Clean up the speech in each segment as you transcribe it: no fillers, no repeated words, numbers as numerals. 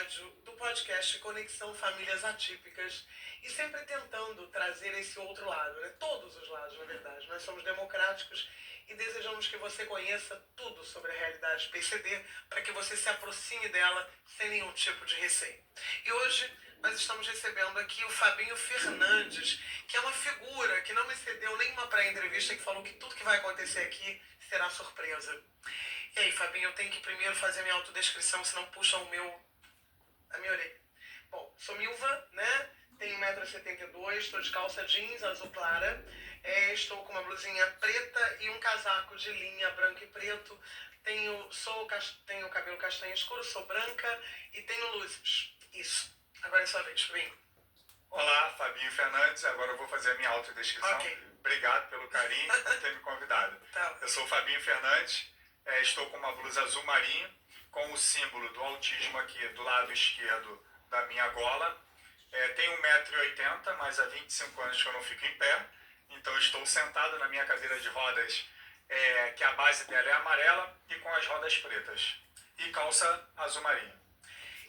episódio do podcast Conexão Famílias Atípicas e sempre tentando trazer esse outro lado, né? Todos os lados, na verdade. Nós somos democráticos e desejamos que você conheça tudo sobre a realidade PCD para que você se aproxime dela sem nenhum tipo de receio. E hoje nós estamos recebendo aqui o Fabinho Fernandes, que é uma figura que não me cedeu nenhuma pré-entrevista, que falou que tudo que vai acontecer aqui será surpresa. E aí, Fabinho, eu tenho que primeiro fazer minha autodescrição, senão puxa a minha orelha. Bom, sou Milva, né? Tenho 1,72 m, estou de calça jeans azul clara, estou com uma blusinha preta e um casaco de linha branco e preto. Tenho cabelo castanho escuro, sou branca e tenho luzes. Isso. Agora é sua vez, Fabinho. Olá, Fabinho Fernandes. Agora eu vou fazer a minha autodescrição. Ok. Obrigado pelo carinho por ter me convidado. Tá. Eu sou o Fabinho Fernandes, estou com uma blusa azul marinho, com o símbolo do autismo aqui do lado esquerdo da minha gola. Tenho 1,80 m, mas há 25 anos que eu não fico em pé. Então estou sentado na minha cadeira de rodas, que a base dela é amarela e com as rodas pretas. E calça azul marinho.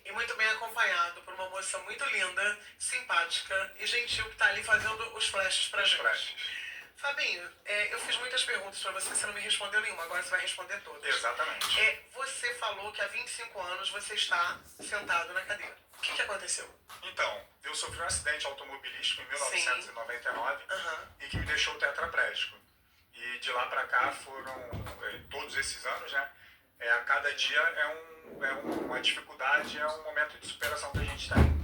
E muito bem acompanhado por uma moça muito linda, simpática e gentil que está ali fazendo os flashes pra gente. Fabinho, eu fiz muitas perguntas para você não me respondeu nenhuma, agora você vai responder todas. Exatamente. Você falou que há 25 anos você está sentado na cadeira. O que aconteceu? Então, eu sofri um acidente automobilístico em 1999 e que me deixou tetraplégico. E de lá para cá foram todos esses anos, né? A cada dia é uma dificuldade, é um momento de superação que a gente tem.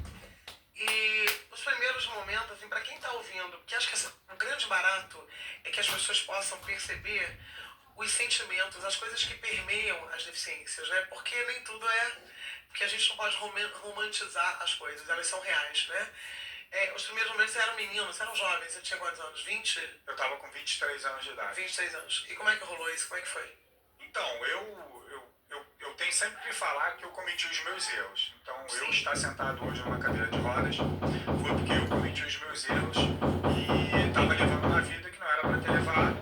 E os primeiros momentos, assim, para quem está ouvindo, porque acho que o grande barato é que as pessoas possam perceber os sentimentos, as coisas que permeiam as deficiências, né? Porque nem tudo porque a gente não pode romantizar as coisas, elas são reais, né? Os primeiros momentos você eram meninos, você eram jovens, você tinha quantos anos? 20? Eu estava com 23 anos de idade. 23 anos. E como é que rolou isso? Como é que foi? Então, eu tenho sempre que falar que eu cometi os meus erros. Então, Sim. Eu estar sentado hoje numa cadeira de rodas foi porque eu cometi os meus erros e estava levando uma vida que não era para ter levado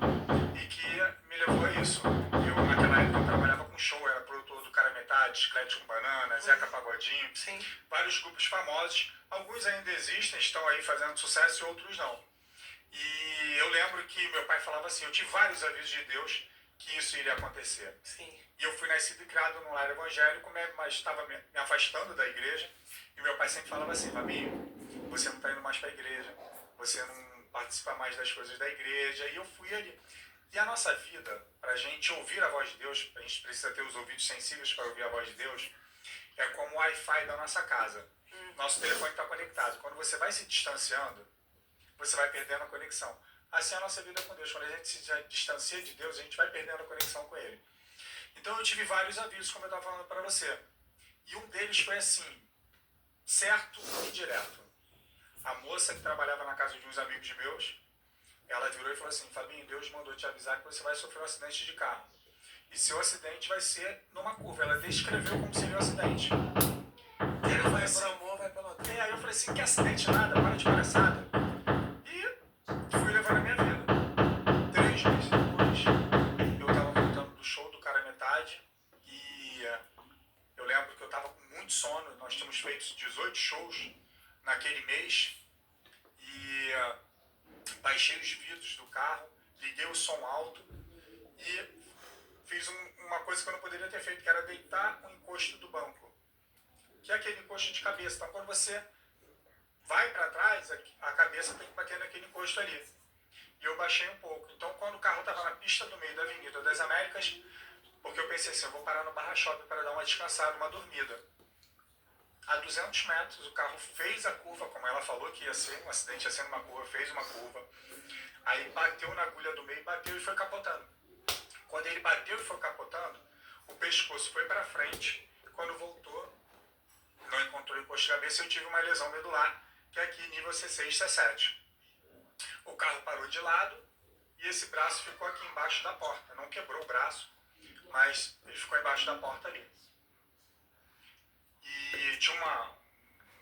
e que me levou a isso. Eu, naquela época, eu trabalhava com show, era produtor do Cara Metade, Chiclete com Banana, Zeca Pagodinho, Sim. Vários grupos famosos. Alguns ainda existem, estão aí fazendo sucesso e outros não. E eu lembro que meu pai falava assim, eu tive vários avisos de Deus que isso iria acontecer. Sim. E eu fui nascido e criado num lar evangélico, mas estava me afastando da igreja. E meu pai sempre falava assim, Fabinho, você não está indo mais para a igreja, você não participa mais das coisas da igreja. E eu fui ali. E a nossa vida, para a gente ouvir a voz de Deus, a gente precisa ter os ouvidos sensíveis para ouvir a voz de Deus, é como o Wi-Fi da nossa casa. Nosso telefone está conectado. Quando você vai se distanciando, você vai perdendo a conexão. Assim é a nossa vida com Deus. Quando a gente se distancia de Deus, a gente vai perdendo a conexão com Ele. Então eu tive vários avisos, como eu estava falando para você. E um deles foi assim, certo e direto. A moça que trabalhava na casa de uns amigos meus, ela virou e falou assim, Fabinho, Deus mandou te avisar que você vai sofrer um acidente de carro. E seu acidente vai ser numa curva. Ela descreveu como seria o acidente. E aí eu falei assim, por amor, vai pela dor. Aí eu falei assim, que acidente nada, para de palhaçada. E fui levando a minha vida. 3 meses depois, eu estava voltando do show do Cara Metade e eu lembro que eu estava com muito sono. Nós tínhamos feito 18 shows naquele mês e baixei os vidros do carro, liguei o som alto e fiz uma coisa que eu não poderia ter feito, que era deitar o encosto do banco, que é aquele encosto de cabeça. Então, quando você vai para trás, a cabeça tem que bater naquele encosto ali. E eu baixei um pouco. Então, quando o carro estava na pista do meio da Avenida das Américas, porque eu pensei assim, eu vou parar no Barra Shopping para dar uma descansada, uma dormida. A 200 metros, o carro fez a curva, como ela falou que ia ser, um acidente ia ser numa curva, fez uma curva. Aí bateu na agulha do meio, bateu e foi capotando. Quando ele bateu e foi capotando, o pescoço foi para frente. Quando voltou, não encontrou o encosto de cabeça, eu tive uma lesão medular, que é aqui nível C6, C7. O carro parou de lado e esse braço ficou aqui embaixo da porta. Não quebrou o braço, mas ele ficou embaixo da porta ali. E tinha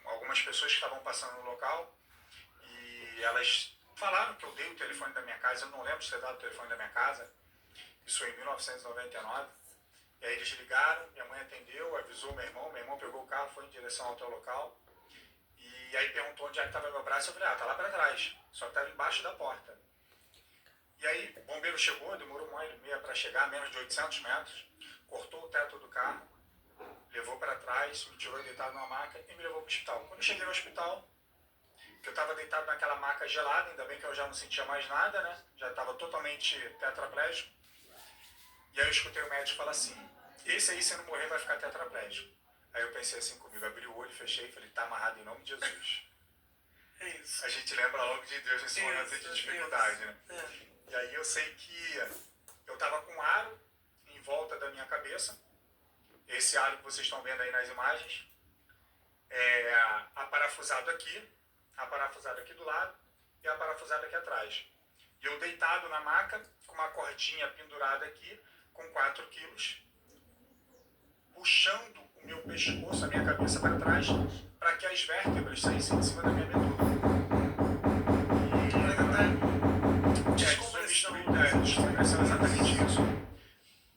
algumas pessoas que estavam passando no local e elas falaram que eu dei o telefone da minha casa. Eu não lembro de ter dado o telefone da minha casa. Isso foi em 1999. E aí eles ligaram, minha mãe atendeu, avisou meu irmão pegou o carro, foi em direção ao hotel local. E aí perguntou onde é que estava meu braço, eu falei, tá lá para trás, só que estava embaixo da porta. E aí o bombeiro chegou, demorou 1h30 para chegar, menos de 800 metros, cortou o teto do carro, levou para trás, me tirou deitado numa maca e me levou para o hospital. Quando eu cheguei no hospital, que eu estava deitado naquela maca gelada, ainda bem que eu já não sentia mais nada, né? Já estava totalmente tetraplégico. E aí eu escutei o médico falar assim, esse aí, se não morrer, vai ficar tetraplégico. Aí eu pensei assim comigo, abri o olho, fechei e falei, tá amarrado em nome de Jesus. É isso. A gente lembra logo de Deus nesse momento de dificuldade, né? E aí eu sei que eu estava com um aro em volta da minha cabeça, esse aro que vocês estão vendo aí nas imagens, aparafusado aqui do lado e aparafusado aqui atrás. E eu deitado na maca, com uma cordinha pendurada aqui, com 4 quilos, puxando o meu pescoço, a minha cabeça para trás, para que as vértebras saíssem de cima da minha medula. Descompressão, exatamente isso.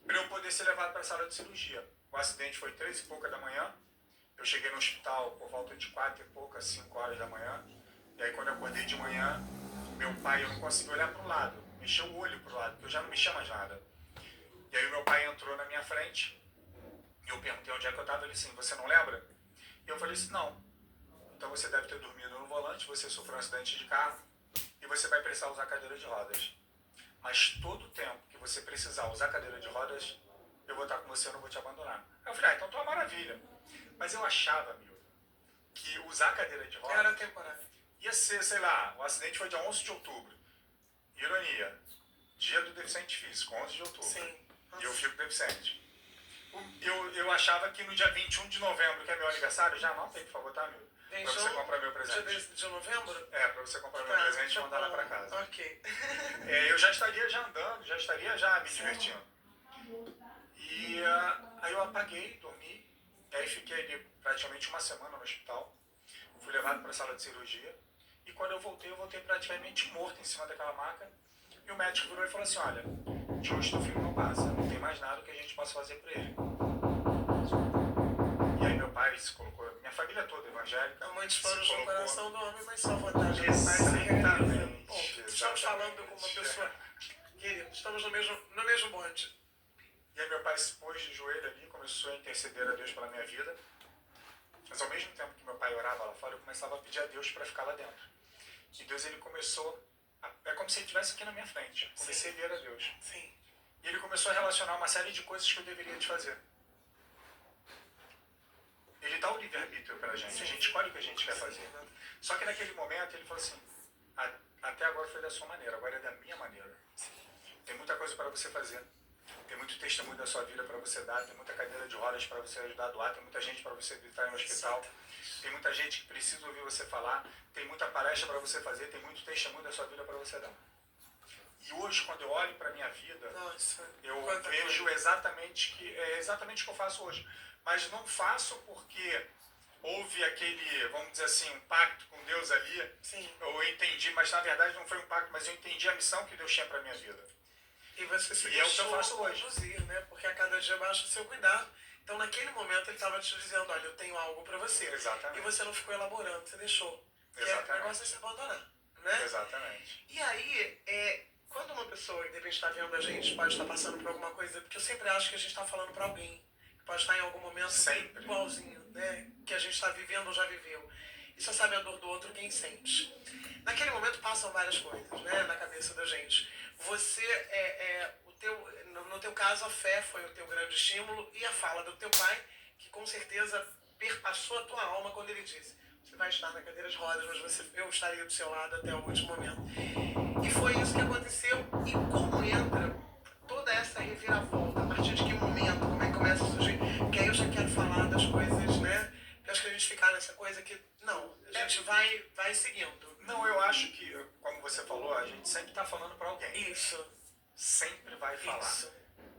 Para eu poder ser levado para a sala de cirurgia. O acidente foi 3h pouca da manhã. Eu cheguei no hospital por volta de 4h pouca, 5 horas da manhã. E aí quando eu acordei de manhã, meu pai, eu não consegui olhar para o lado. Mexeu o olho para o lado, porque eu já não mexia mais nada. E aí o meu pai entrou na minha frente. E eu perguntei onde é que eu estava. Ele disse assim, você não lembra? E eu falei assim, não. Então você deve ter dormido no volante, você sofreu um acidente de carro e você vai precisar usar cadeira de rodas. Mas todo o tempo que você precisar usar cadeira de rodas, eu vou estar com você, eu não vou te abandonar. Aí eu falei, então tá uma maravilha. Mas eu achava, meu, que usar cadeira de rodas era temporário. Ia ser, sei lá, o acidente foi dia 11 de outubro. Ironia, dia do deficiente físico, 11 de outubro. Sim. E eu fico deficiente. Eu achava que no dia 21 de novembro, que é meu aniversário, já anota aí, por favor, tá, meu? Pra você comprar meu presente. De novembro? Pra você comprar meu presente e mandar lá pra casa. Ok. Eu já estaria já andando, já estaria já me divertindo. E aí eu apaguei, dormi, e aí fiquei ali praticamente uma semana no hospital. Fui levado para a sala de cirurgia. E quando eu voltei praticamente morto em cima daquela maca. E o médico virou e falou assim, olha, de hoje teu filho não passa, não tem mais nada que a gente possa fazer por ele. E aí meu pai se colocou, minha família toda evangélica. Muitos foram no coração do homem, mas só a vontade do pai se realiza. Bom, estamos falando com uma pessoa querida, estamos no mesmo bonde. E aí meu pai se pôs de joelho ali, começou a interceder a Deus pela minha vida. Mas ao mesmo tempo que meu pai orava lá fora, eu começava a pedir a Deus para ficar lá dentro. E Deus, ele começou, é como se ele estivesse aqui na minha frente. Comecei a ver a Deus. Sim. E ele começou a relacionar uma série de coisas que eu deveria te fazer. Ele dá o livre-arbítrio pra gente, a gente escolhe o que a gente quer fazer. Só que naquele momento ele falou assim, até agora foi da sua maneira, agora é da minha maneira. Tem muita coisa para você fazer. Tem muito testemunho da sua vida para você dar, tem muita cadeira de rodas para você ajudar a doar, tem muita gente para você visitar no hospital, tem muita gente que precisa ouvir você falar, tem muita palestra para você fazer, tem muito testemunho da sua vida para você dar. E hoje, quando eu olho para a minha vida, eu vejo exatamente o que eu faço hoje. Mas não faço porque houve aquele, vamos dizer assim, um pacto com Deus ali. Sim. Eu entendi, mas na verdade não foi um pacto, mas eu entendi a missão que Deus tinha para a minha vida. E você se é o que eu faço hoje. Conduzir, né? Porque a cada dia baixa o seu cuidado. Então naquele momento ele estava te dizendo, olha, eu tenho algo para você. Exatamente. E você não ficou elaborando, você deixou. Exatamente. O negócio é se abandonar, né? Exatamente. E aí, quando uma pessoa que de repente está vendo a gente, pode estar passando por alguma coisa, porque eu sempre acho que a gente está falando para alguém, que pode estar em algum momento sempre igualzinho, né? Que a gente está vivendo ou já viveu. E só sabe a dor do outro quem sente. Naquele momento passam várias coisas, né? Na cabeça da gente. Você, no teu caso, a fé foi o teu grande estímulo e a fala do teu pai, que com certeza perpassou a tua alma quando ele disse, você vai estar na cadeira de rodas, mas eu estaria do seu lado até o último momento. E foi isso que aconteceu. E como entra toda essa reviravolta? A partir de que momento? Como é que começa a surgir? Porque aí eu já quero falar das coisas, né? Eu acho que a gente ficar nessa coisa que, não, a gente vai seguindo. Não, eu acho que, como você falou, a gente sempre está falando para alguém. Isso. Sempre vai falar. Isso.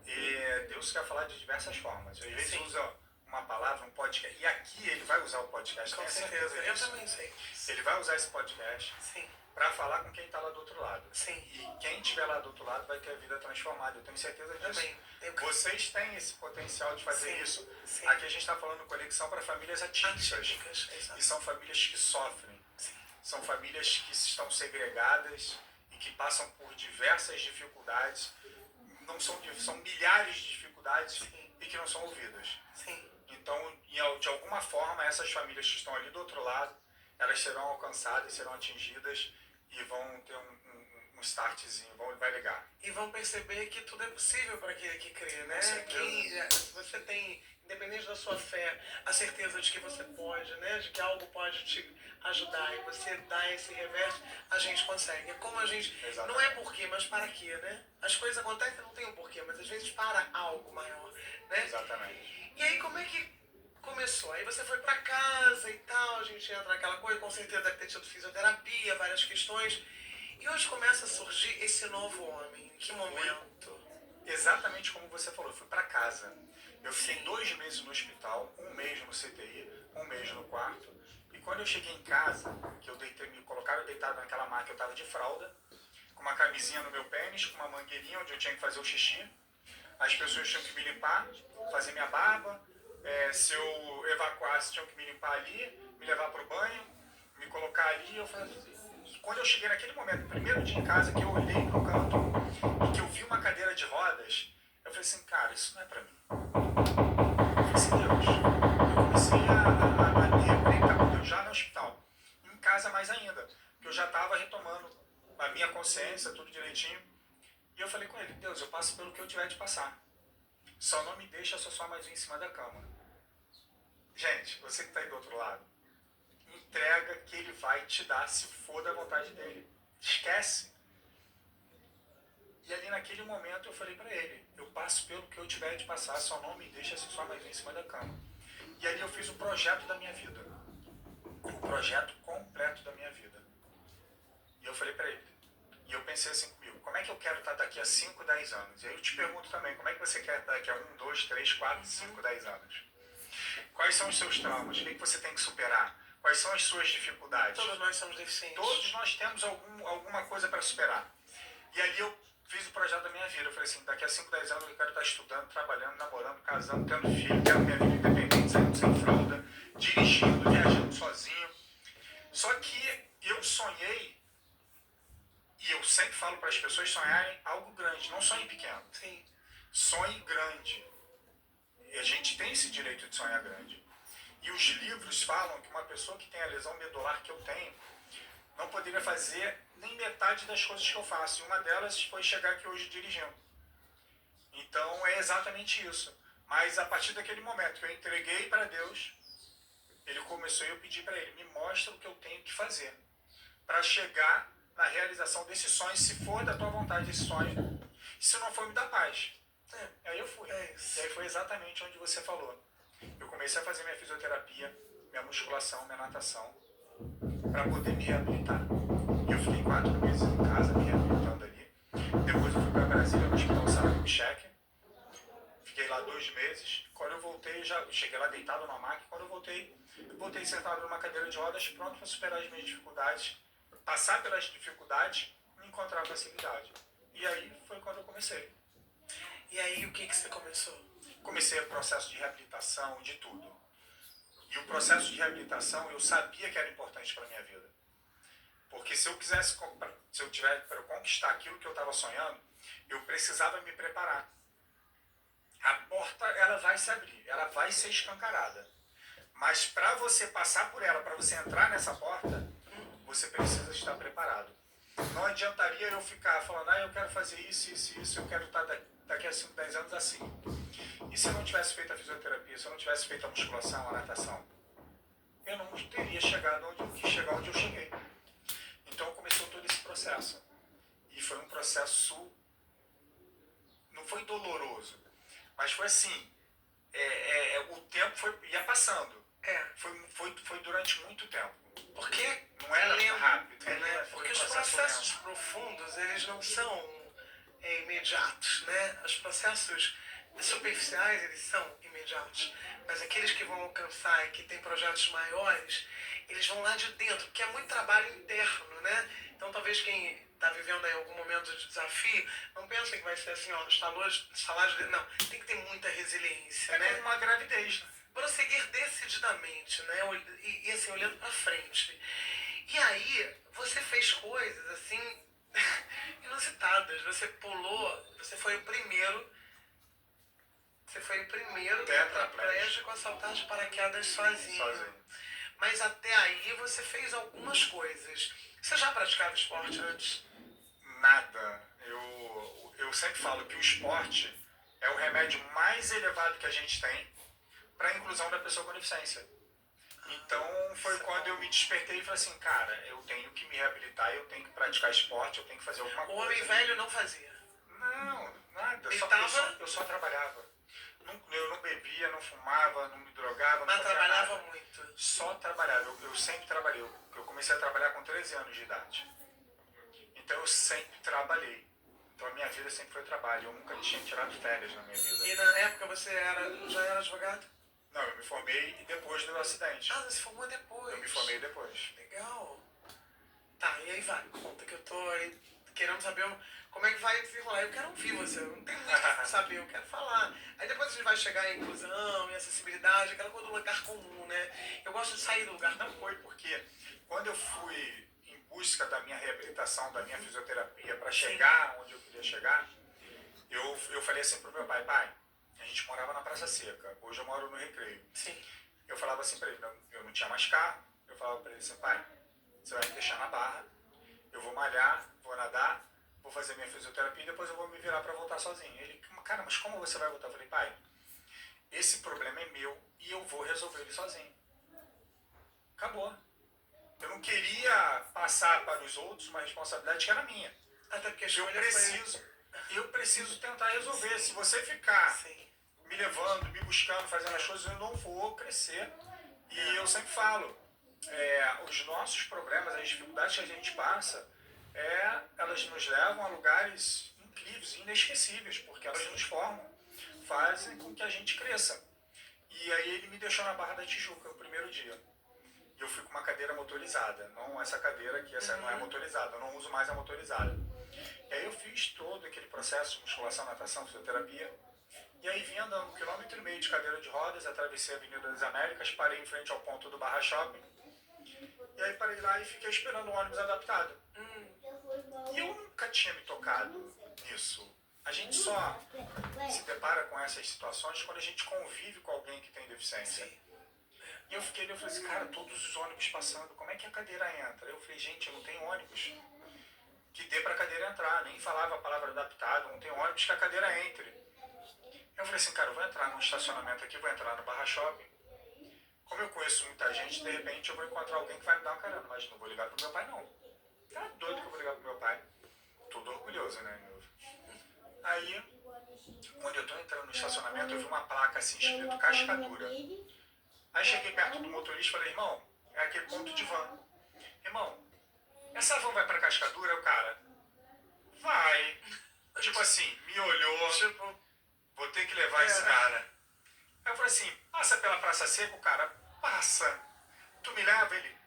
E Deus quer falar de diversas formas. Às vezes usa uma palavra, um podcast. E aqui ele vai usar o podcast, Com tenho certeza. certeza Eu disso. também sei. Ele vai usar esse podcast Sim, para falar com quem está lá do outro lado. sim. E quem estiver lá do outro lado vai ter a vida transformada. Eu tenho certeza disso. Também. Vocês têm esse potencial de fazer Sim, isso. sim. Aqui a gente está falando conexão para famílias atípicas. Exato. E são famílias que sofrem. Sim. São famílias que estão segregadas e que passam por diversas dificuldades. Não são, são milhares de dificuldades Sim. e que não são ouvidas. Sim. Então, de alguma forma, essas famílias que estão ali do outro lado, elas serão alcançadas, serão atingidas e vão ter um startzinho, vai ligar. E vão perceber que tudo é possível para aquele que crê, né? Se você tem, independente da sua fé, a certeza de que você pode, né? De que algo pode te ajudar e você dá esse reverso, a gente consegue. É como a gente... Exatamente. Não é porquê, mas para quê, né? As coisas acontecem, não tem um porquê, mas às vezes para algo maior, né? Exatamente. E aí, como é que começou? Aí você foi para casa e tal, a gente entra naquela coisa, com certeza deve ter tido fisioterapia, várias questões. E hoje começa a surgir esse novo homem. Em que momento? Exatamente como você falou, eu fui para casa. Eu fiquei 2 meses no hospital, 1 mês no CTI, 1 mês no quarto. E quando eu cheguei em casa, que me colocaram deitado naquela maca, eu estava de fralda, com uma camisinha no meu pênis, com uma mangueirinha onde eu tinha que fazer o xixi. As pessoas tinham que me limpar, fazer minha barba. Se eu evacuasse, tinham que me limpar ali, me levar para o banho, me colocar ali. Eu falei, e quando eu cheguei naquele momento, no primeiro dia em casa, que eu olhei pro canto e que eu vi uma cadeira de rodas, eu falei assim, cara, isso não é para mim. Eu falei assim, Deus, eu comecei a me reconectar com Deus já no hospital, em casa mais ainda, porque eu já estava retomando a minha consciência, tudo direitinho. E eu falei com ele, Deus, eu passo pelo que eu tiver de passar. Só não me deixa só mais um em cima da cama. Gente, você que está aí do outro lado, entrega que ele vai te dar se for da vontade dele. Esquece. E ali naquele momento eu falei para ele, eu passo pelo que eu tiver de passar, só não me deixa só mais um em cima da cama. E ali eu fiz o projeto da minha vida. O projeto completo da minha vida. E eu falei para ele, e eu pensei assim comigo, como é que eu quero estar daqui a 5, 10 anos? E aí eu te pergunto também, como é que você quer estar daqui a 1, 2, 3, 4, 5, 10 anos? Quais são os seus traumas? O que você tem que superar? Quais são as suas dificuldades? Todos nós somos deficientes. Todos nós temos alguma coisa para superar. E ali eu fiz o projeto da minha vida. Eu falei assim, daqui a 5, 10 anos eu quero estar estudando, trabalhando, namorando, casando, tendo filho, quero minha vida independente, saindo sem fralda, dirigindo, viajando sozinho. Só que eu sonhei, e eu sempre falo para as pessoas sonharem algo grande, não sonhem pequeno. Sim. Sonhe grande. E a gente tem esse direito de sonhar grande. E os livros falam que uma pessoa que tem a lesão medular que eu tenho não poderia fazer nem metade das coisas que eu faço. E uma delas foi chegar aqui hoje dirigindo. Então é exatamente isso. Mas a partir daquele momento que eu entreguei para Deus, ele começou e eu pedi para ele, me mostra o que eu tenho que fazer para chegar na realização desse sonho, se for da tua vontade esse sonho. Se não for, me dá paz. Aí eu fui. E aí foi exatamente onde você falou. Eu comecei a fazer minha fisioterapia, minha musculação, minha natação, para poder me reabilitar. E eu fiquei 4 meses em casa me reabilitando ali. Depois eu fui para Brasília, no Hospital Sara Kubitschek. Fiquei lá 2 meses. Quando eu voltei, já cheguei lá deitado na maca. Quando eu voltei sentado numa cadeira de rodas, pronto para superar as minhas dificuldades, passar pelas dificuldades e encontrar facilidade. E aí foi quando eu comecei. E aí o que você começou? Comecei o processo de reabilitação, de tudo. E o processo de reabilitação eu sabia que era importante para a minha vida. Porque se eu tivesse para conquistar aquilo que eu estava sonhando, eu precisava me preparar. A porta, ela vai se abrir, ela vai ser escancarada. Mas para você passar por ela, para você entrar nessa porta, você precisa estar preparado. Não adiantaria eu ficar falando, eu quero fazer isso, eu quero estar daqui a 5, 10 anos assim. E se eu não tivesse feito a fisioterapia, se eu não tivesse feito a musculação, a natação, eu não teria chegado onde eu quis chegar, onde eu cheguei. Então começou todo esse processo. E foi um processo, não foi doloroso, mas foi assim, o tempo ia passando. Foi durante muito tempo. Porque não era rápido, né? Porque os processos profundos, eles não são imediatos, né? Os processos superficiais, eles são imediatos, mas aqueles que vão alcançar e que têm projetos maiores, eles vão lá de dentro, porque é muito trabalho interno, né? Então talvez quem está vivendo aí algum momento de desafio, não pensa que vai ser assim, ó, salário, não, tem que ter muita resiliência, É né? como uma gravidez, né? Prosseguir decididamente, né? E assim, olhando para frente. E aí, você fez coisas assim, inusitadas. Você pulou, você foi o primeiro tetraplégico a saltar de paraquedas sozinho. Mas até aí você fez algumas coisas. Você já praticava esporte antes? Nada. Eu sempre falo que o esporte é o remédio mais elevado que a gente tem para a inclusão da pessoa com deficiência. Então foi quando eu me despertei e falei assim, cara, eu tenho que me reabilitar, eu tenho que praticar esporte, eu tenho que fazer alguma coisa. O homem velho não fazia? Não, nada. Eu só trabalhava. Eu não bebia, não fumava, não me drogava. Mas não trabalhava nada. muito? Só trabalhava. Eu sempre trabalhei. Eu comecei a trabalhar com 13 anos de idade. Então eu sempre trabalhei. Então a minha vida sempre foi trabalho. Eu nunca tinha tirado férias na minha vida. E na época você já era advogado? Não, eu me formei depois do acidente. Ah, você se formou depois? Eu me formei depois. Legal. Tá, e aí vai, conta que eu tô aí querendo saber como é que vai desenrolar. Eu quero ouvir você, eu não tenho muito o que saber, eu quero falar. Aí depois a gente vai chegar em inclusão, em acessibilidade, aquela coisa do lugar comum, né? Eu gosto de sair do lugar Não foi porque quando eu fui em busca da minha reabilitação, da minha fisioterapia, para chegar onde eu queria chegar, eu falei assim pro meu pai, a gente morava na Praça Seca, hoje eu moro no Recreio. Sim. Eu falava assim para ele, eu não tinha mais carro, eu falava para ele assim, pai, você vai me deixar na Barra, eu vou malhar, vou nadar, vou fazer minha fisioterapia e depois eu vou me virar para voltar sozinho. Ele, cara, mas como você vai voltar? Eu falei, pai, esse problema é meu e eu vou resolver ele sozinho. Acabou. Eu não queria passar para os outros uma responsabilidade que era minha. Até porque eu preciso tentar resolver. Se você ficar me levando, me buscando, fazendo as coisas, eu não vou crescer. E eu sempre falo, os nossos problemas, as dificuldades que a gente passa, elas nos levam a lugares incríveis, inesquecíveis, porque elas nos formam, fazem com que a gente cresça. E aí ele me deixou na Barra da Tijuca no primeiro dia. E eu fui com uma cadeira motorizada, não essa cadeira aqui, essa não é motorizada, eu não uso mais a motorizada. E aí eu fiz todo aquele processo de musculação, natação, fisioterapia. E aí vim andando 1,5 km de cadeira de rodas, atravessei a Avenida das Américas, parei em frente ao ponto do Barra Shopping. E aí parei lá e fiquei esperando o ônibus adaptado. E eu nunca tinha me tocado nisso. A gente só se depara com essas situações quando a gente convive com alguém que tem deficiência. E eu falei assim, cara, todos os ônibus passando, como é que a cadeira entra? Eu falei, gente, não tem ônibus que dê pra cadeira entrar, nem falava a palavra adaptado, não tem ônibus que a cadeira entre. Eu falei assim, cara, eu vou entrar no estacionamento aqui, vou entrar no Barra Shopping. Como eu conheço muita gente, de repente eu vou encontrar alguém que vai me dar uma carona, mas não vou ligar pro meu pai, não. Tá doido que eu vou ligar pro meu pai. Todo orgulhoso, né? Aí, quando eu tô entrando no estacionamento, eu vi uma placa assim, escrito Cascadura. Aí cheguei perto do motorista e falei, irmão, é aquele ponto de van. Irmão, essa van vai pra Cascadura? O cara, vai. Tipo assim, me olhou, tipo, vou ter que levar esse cara. Aí eu falei assim, passa pela Praça Seca? O cara, passa. Tu me leva? Ele,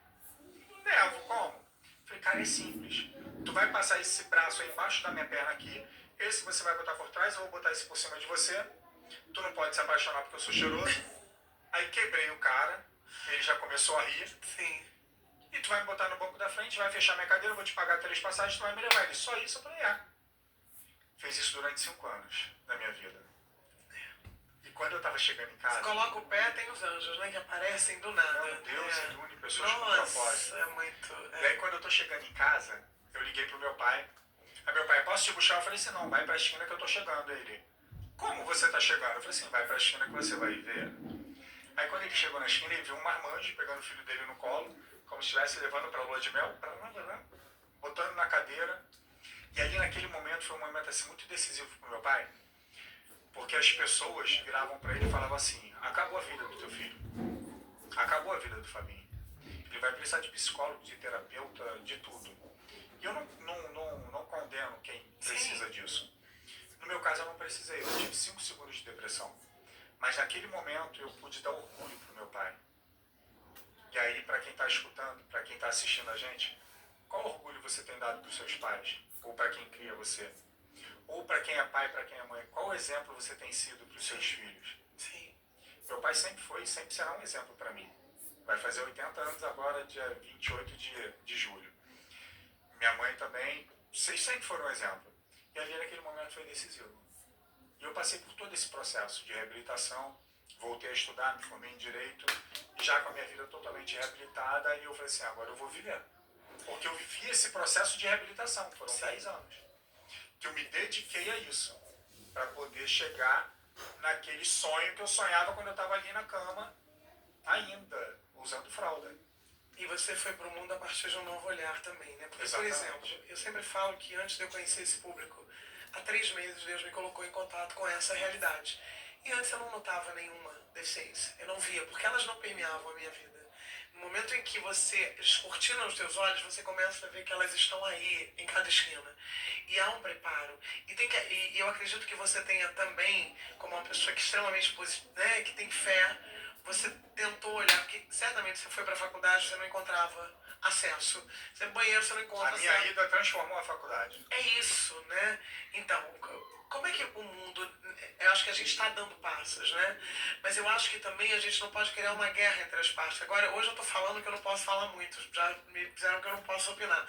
levo, como? Eu falei, cara, é simples. Tu vai passar esse braço aí embaixo da minha perna aqui, esse você vai botar por trás, eu vou botar esse por cima de você. Tu não pode se apaixonar porque eu sou cheiroso. Aí quebrei o cara, ele já começou a rir. Sim. E tu vai me botar no banco da frente, vai fechar minha cadeira, eu vou te pagar 3 passagens, tu vai me levar. Ele, só isso? Eu falei, Fez isso durante 5 anos da minha vida. E quando eu tava chegando em casa... Você coloca o pé, tem os anjos, né? Que aparecem do nada. Meu Deus, ele une pessoas com propósito. propósito. É muito... E aí quando eu tô chegando em casa, eu liguei pro meu pai. Aí meu pai, posso te buscar? Eu falei assim, não, vai pra esquina que eu tô chegando. Aí ele, como você tá chegando? Eu falei assim, vai pra esquina que você vai ver. Aí quando ele chegou na esquina, ele viu um marmanjo pegando o filho dele no colo, como se estivesse levando pra lua de mel, botando na cadeira. E aí naquele momento foi um momento assim muito decisivo pro meu pai, porque as pessoas viravam pra ele e falavam assim, acabou a vida do teu filho, acabou a vida do Fabinho, ele vai precisar de psicólogo, de terapeuta, de tudo. E eu não condeno quem precisa disso. No meu caso eu não precisei. Eu tive 5 segundos de depressão. Mas naquele momento eu pude dar orgulho pro meu pai. E aí, para quem está escutando, para quem está assistindo a gente, qual orgulho você tem dado para os seus pais? Ou para quem cria você? Ou para quem é pai, para quem é mãe? Qual exemplo você tem sido para os seus filhos? Sim. Meu pai sempre foi e sempre será um exemplo para mim. Vai fazer 80 anos agora, dia 28 de julho. Minha mãe também, vocês sempre foram um exemplo. E ali naquele momento foi decisivo. E eu passei por todo esse processo de reabilitação, voltei a estudar, me formei em Direito, já com a minha vida totalmente reabilitada, e eu falei assim, agora eu vou viver. Porque eu vivi esse processo de reabilitação, foram 10 anos. Que eu me dediquei a isso, para poder chegar naquele sonho que eu sonhava quando eu estava ali na cama, ainda, usando fralda. E você foi para o mundo a partir de um novo olhar também, né? Porque, Exatamente. por exemplo, eu sempre falo que antes de eu conhecer esse público, há 3 meses Deus me colocou em contato com essa realidade. E antes eu não notava nenhuma deficiência. Eu não via, porque elas não permeavam a minha vida. No momento em que você descortina os teus olhos, você começa a ver que elas estão aí, em cada esquina. E há um preparo. E eu acredito que você tenha também, como uma pessoa que é extremamente positiva, né, que tem fé, você tentou olhar, porque certamente você foi para a faculdade, você não encontrava acesso. Você banheiro, você não encontra A minha acesso. ida transformou a faculdade. É isso, né? Então, como é que o mundo... Eu acho que a gente está dando passos, né? Mas eu acho que também a gente não pode criar uma guerra entre as partes. Agora, hoje eu estou falando que eu não posso falar muito. Já me disseram que eu não posso opinar.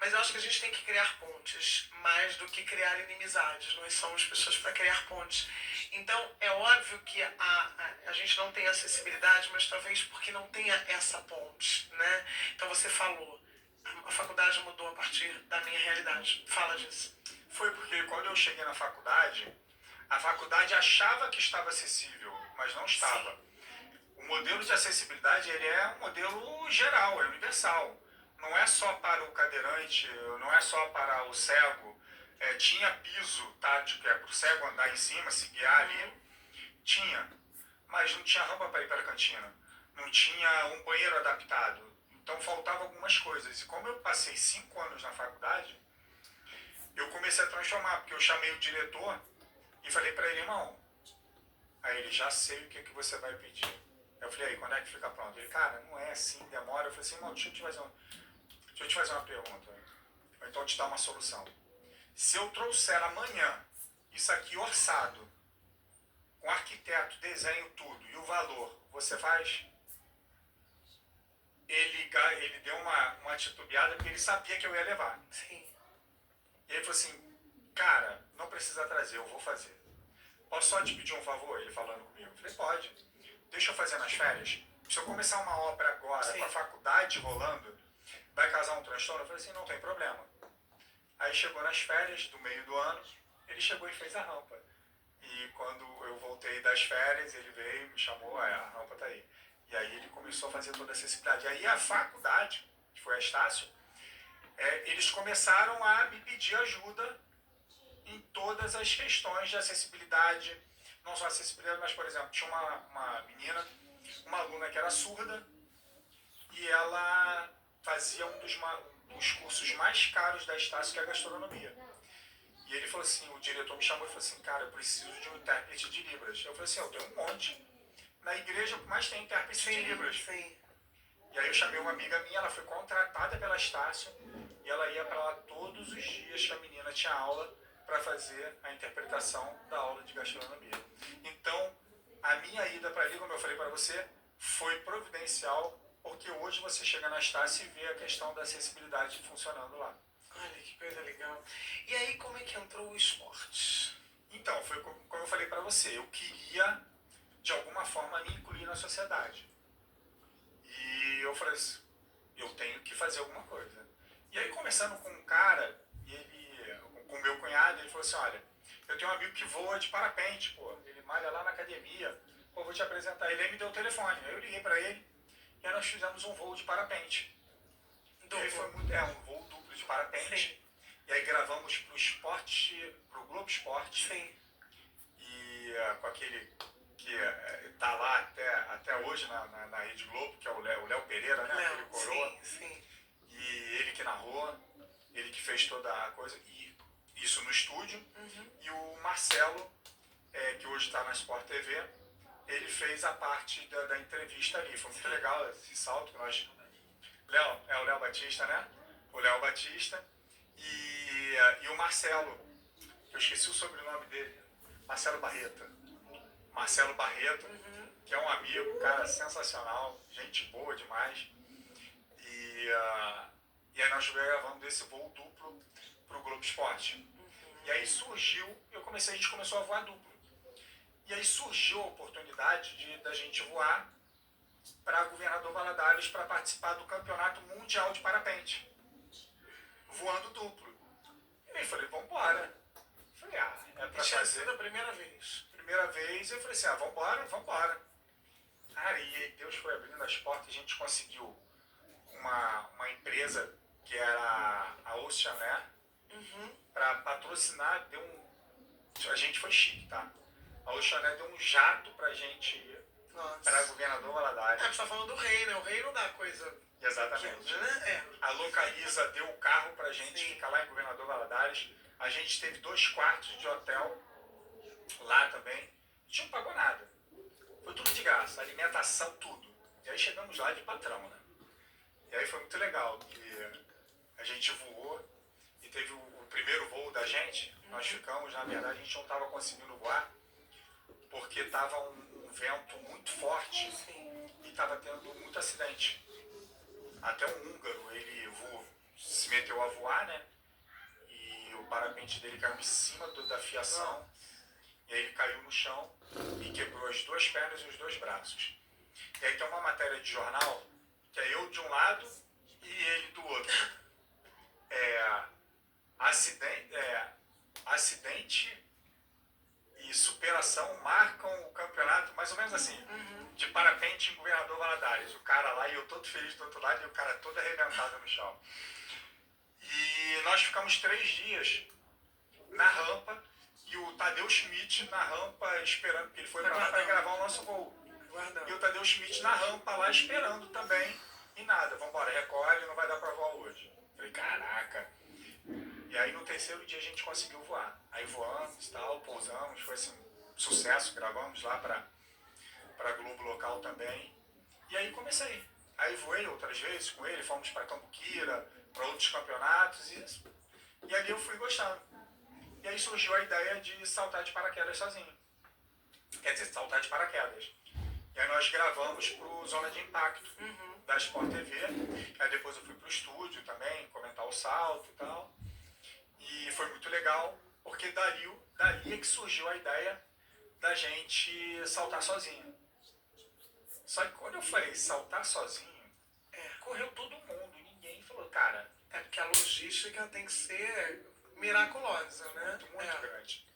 Mas eu acho que a gente tem que criar pontes, mais do que criar inimizades. Nós somos pessoas para criar pontes. Então, é óbvio que a gente não tem acessibilidade, mas talvez porque não tenha essa ponte, né? Então, você falou, a faculdade mudou a partir da minha realidade. Fala disso. Foi porque quando eu cheguei na faculdade, a faculdade achava que estava acessível, mas não estava. Sim. O modelo de acessibilidade ele é um modelo geral, é universal. Não é só para o cadeirante, não é só para o cego. Tinha piso tátil, que é para o cego andar em cima, se guiar ali. Tinha, mas não tinha rampa para ir para a cantina. Não tinha um banheiro adaptado. Então faltavam algumas coisas. E como eu passei 5 anos na faculdade, eu comecei a transformar, porque eu chamei o diretor e falei para ele, irmão, aí ele, já sei o que você vai pedir. Eu falei, aí, quando é que fica pronto? Ele, cara, não é assim, demora. Eu falei assim, irmão, deixa eu te fazer uma pergunta, ou então te dar uma solução. Se eu trouxer amanhã isso aqui orçado, com arquiteto, desenho, tudo, e o valor, você faz? Ele deu uma titubeada porque ele sabia que eu ia levar. Sim. E ele falou assim, cara, não precisa trazer, eu vou fazer. Posso só te pedir um favor? Ele falando comigo. Eu falei, pode. Deixa eu fazer nas férias. Se eu começar uma obra agora, Sim. com a faculdade rolando, vai causar um transtorno? Eu falei assim, não tem problema. Aí chegou nas férias do meio do ano, ele chegou e fez a rampa. E quando eu voltei das férias, ele veio, me chamou, a rampa tá aí. E aí ele começou a fazer toda a acessibilidade. E aí a faculdade, que foi a Estácio, eles começaram a me pedir ajuda em todas as questões de acessibilidade. Não só acessibilidade, mas, por exemplo, tinha uma menina, uma aluna que era surda, e ela fazia um dos cursos mais caros da Estácio, que é a gastronomia. E ele falou assim, o diretor me chamou e falou assim, cara, eu preciso de um intérprete de Libras. Eu falei assim, eu tenho um monte. Na igreja, o que mais tem intérprete de Libras. Sim. E aí eu chamei uma amiga minha, ela foi contratada pela Estácio, e ela ia para lá todos os dias que a menina tinha aula para fazer a interpretação da aula de gastronomia. Então, a minha ida para ali, como eu falei para você, foi providencial, porque hoje você chega na Estácio e vê a questão da acessibilidade funcionando lá. Olha, que coisa legal. E aí, como é que entrou o esporte? Então, foi como eu falei para você, eu queria, de alguma forma, me incluir na sociedade. E eu falei assim, eu tenho que fazer alguma coisa. E aí, conversando com um cara, com o meu cunhado, ele falou assim, olha, eu tenho um amigo que voa de parapente, pô, ele malha lá na academia, pô, vou te apresentar ele. Aí me deu o telefone, aí eu liguei para ele, e aí nós fizemos um voo de parapente. E aí foi um voo duplo de parapente. Sim. E aí gravamos pro Globo Esporte. Sim. E com aquele que tá lá até hoje na Rede Globo, que é o Léo Pereira, né? Aquele coroa. Sim, sim. E ele que narrou, ele que fez toda a coisa, e isso no estúdio. Uhum. E o Marcelo, que hoje está na Sport TV, ele fez a parte da entrevista ali. Foi muito legal esse salto que nós... o Léo Batista, né? O Léo Batista e o Marcelo, eu esqueci o sobrenome dele, Marcelo Barreto. Marcelo Barreto, que é um amigo, cara, sensacional, gente boa demais. E aí nós gravamos esse voo duplo pro Globo Esporte. E aí surgiu, a gente começou a voar duplo. E aí surgiu a oportunidade da gente voar para Governador Valadares para participar do Campeonato Mundial de Parapente, voando duplo. E aí falei, vambora. Falei, é pra fazer. A primeira vez. Primeira vez, eu falei assim, vambora. Cara, e Deus foi abrindo as portas, a gente conseguiu uma empresa que era a Ocean Air, para patrocinar, a gente foi chique, tá? A Ocean Air deu um jato pra gente ir para Governador Valadares. Você tá falando do rei, né? O rei não dá coisa... Exatamente. Né? A Localiza deu o carro pra gente ficar lá em Governador Valadares. A gente teve 2 quartos de hotel lá também. A gente não pagou nada. Foi tudo de graça, alimentação, tudo. E aí chegamos lá de patrão, né? E aí foi muito legal, que a gente voou e teve o primeiro voo da gente. Nós ficamos, na verdade, a gente não estava conseguindo voar, porque estava um vento muito forte e estava tendo muito acidente. Até um húngaro, ele se meteu a voar, né? E o parapente dele caiu em cima da fiação. E aí ele caiu no chão e quebrou as 2 pernas e os 2 braços. E aí tem uma matéria de jornal, que é eu de um lado e ele do outro. Acidente e superação marcam o campeonato, mais ou menos assim, de parapente em Governador Valadares. O cara lá e eu todo feliz do outro lado e o cara todo arrebentado no chão. E nós ficamos 3 dias na rampa e o Tadeu Schmidt na rampa esperando, porque ele foi pra lá para gravar o nosso voo. E o Tadeu Schmidt na rampa lá esperando também. E nada, vambora, recolhe, não vai dar pra voar hoje. Falei, caraca. E aí no 3º dia a gente conseguiu voar. Aí voamos e tal, pousamos, foi assim, sucesso, gravamos lá pra Globo local também. E aí comecei. Aí voei outras vezes com ele, fomos pra Cambuquira, pra outros campeonatos e ali eu fui gostando. E aí surgiu a ideia de saltar de paraquedas sozinho. Quer dizer, saltar de paraquedas. E aí nós gravamos pro Zona de Impacto da Sport TV. Aí depois eu fui pro estúdio também, comentar o salto e tal. E foi muito legal, porque dali é que surgiu a ideia da gente saltar sozinho. Só que quando eu falei saltar sozinho, correu todo mundo. Ninguém falou, cara... É porque a logística tem que ser miraculosa, né? Muito grande.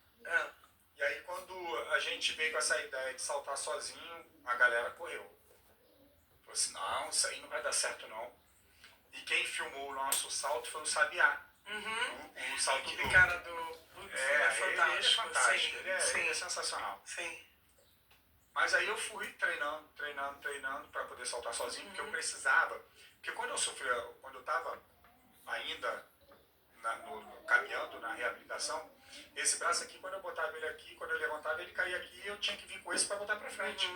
E aí quando a gente veio com essa ideia de saltar sozinho, a galera correu. Falou assim, não, isso aí não vai dar certo não. E quem filmou o nosso salto foi o Sabiá. O salto Aquele cara do é fantástico. Ele é fantástico, Sim, ele é sensacional. Sim. Mas aí eu fui treinando para poder saltar sozinho, porque eu precisava. Porque quando eu estava ainda caminhando na reabilitação, esse braço aqui, quando eu botava ele aqui, quando eu levantava, ele caía aqui e eu tinha que vir com esse para botar para frente.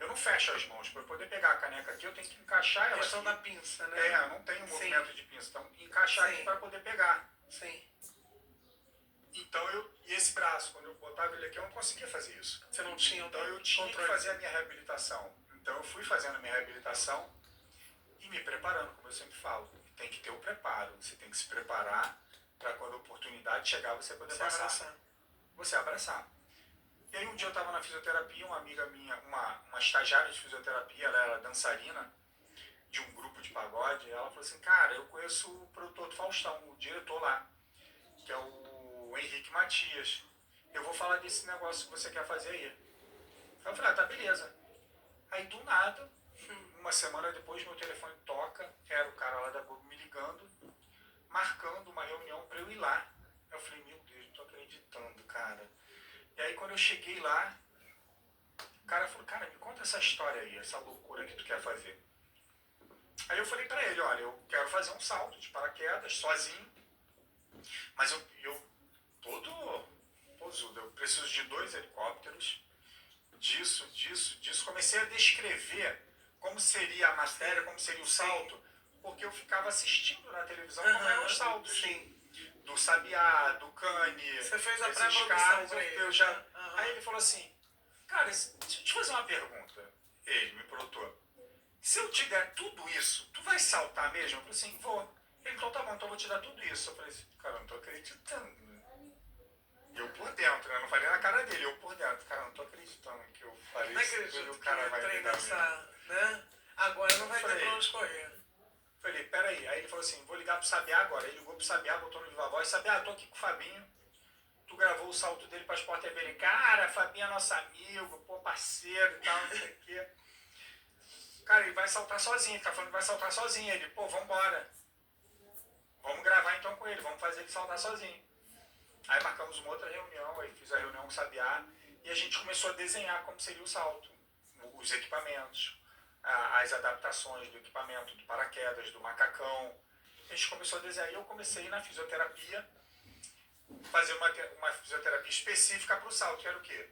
Eu não fecho as mãos. Para poder pegar a caneca aqui, eu tenho que encaixar ela. A questão aqui. da pinça, né? Eu não tenho movimento de pinça. Então, encaixar aqui para poder pegar. Sim. Então, e esse braço, quando eu botava ele aqui, eu não conseguia fazer isso. Você não tinha Então, eu tinha que fazer a minha reabilitação. Então, eu fui fazendo a minha reabilitação e me preparando, como eu sempre falo. Tem que ter o preparo. Você tem que se preparar para quando a oportunidade chegar, você poder passar. Você abraçar. E aí um dia eu estava na fisioterapia, uma amiga minha, uma estagiária de fisioterapia, ela era dançarina de um grupo de pagode, e ela falou assim, cara, eu conheço o produtor do Faustão, o diretor lá, que é o Henrique Matias. Eu vou falar desse negócio que você quer fazer aí. Eu falei, tá, beleza. Aí do nada, uma semana depois, meu telefone toca, era o cara lá da Globo me ligando, marcando uma reunião para eu ir lá. Eu falei, meu Deus, não tô acreditando, cara. E aí quando eu cheguei lá, o cara falou, cara, me conta essa história aí, essa loucura que tu quer fazer. Aí eu falei pra ele, olha, eu quero fazer um salto de paraquedas sozinho, mas eu todo pauso, eu preciso de 2 helicópteros, disso. Comecei a descrever como seria a matéria, como seria o salto, porque eu ficava assistindo na televisão como eram os saltos. Sim. Do Sabiá, do Cane, Você fez a esses pré-produção caras, pra ele. eu já... Aí ele falou assim, cara, deixa eu te fazer uma pergunta. Ele me perguntou, se eu te der tudo isso, tu vai saltar mesmo? Eu falei assim, vou. Ele falou, tá bom, então eu vou te dar tudo isso. Eu falei assim, cara, eu não tô acreditando. Eu por dentro, né? Eu não falei na cara dele, eu por dentro. Cara, eu não tô acreditando que eu falei Não isso. acredito O cara que vai trem me dar dessa, né? Agora não vai ter Falei. pra onde correr. Falei, peraí. Aí ele falou assim, vou ligar pro Sabiá agora. Ele ligou pro Sabiá, botou no Viva Voz. Sabiá, eu tô aqui com o Fabinho. Tu gravou o salto dele pra Sport TV. Ele, cara, Fabinho é nosso amigo, pô, parceiro e tal, não sei o quê. Cara, ele vai saltar sozinho. Ele tá falando que vai saltar sozinho. Ele, pô, vambora. Vamos gravar então com ele, vamos fazer ele saltar sozinho. Aí marcamos uma outra reunião, aí fiz a reunião com o Sabiá e a gente começou a desenhar como seria o salto, os equipamentos, as adaptações do equipamento, do paraquedas, do macacão. A gente começou a desenhar e eu comecei na fisioterapia, fazer uma fisioterapia específica para o salto, que era o quê?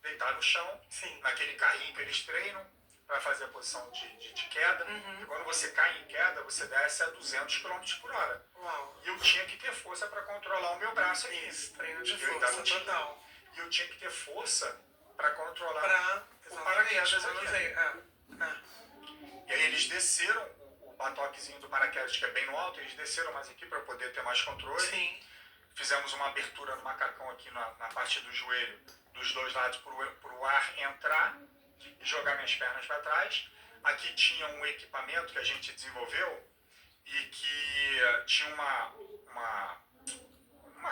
Deitar no chão, Sim. naquele carrinho que eles treinam, para fazer a posição de queda. E quando você cai em queda, você desce a 200 km por hora. Uau. E eu tinha que ter força para controlar o meu braço aqui. Isso, treino de Eu ainda força não tinha. total. E eu tinha que ter força para controlar Pra, o paraquedas exatamente, aqui. E aí eles desceram o batoquezinho do paraquedas, que é bem no alto, eles desceram mais aqui para poder ter mais controle. Sim. Fizemos uma abertura no macacão aqui na parte do joelho, dos dois lados, para o ar entrar e jogar minhas pernas para trás. Aqui tinha um equipamento que a gente desenvolveu e que tinha uma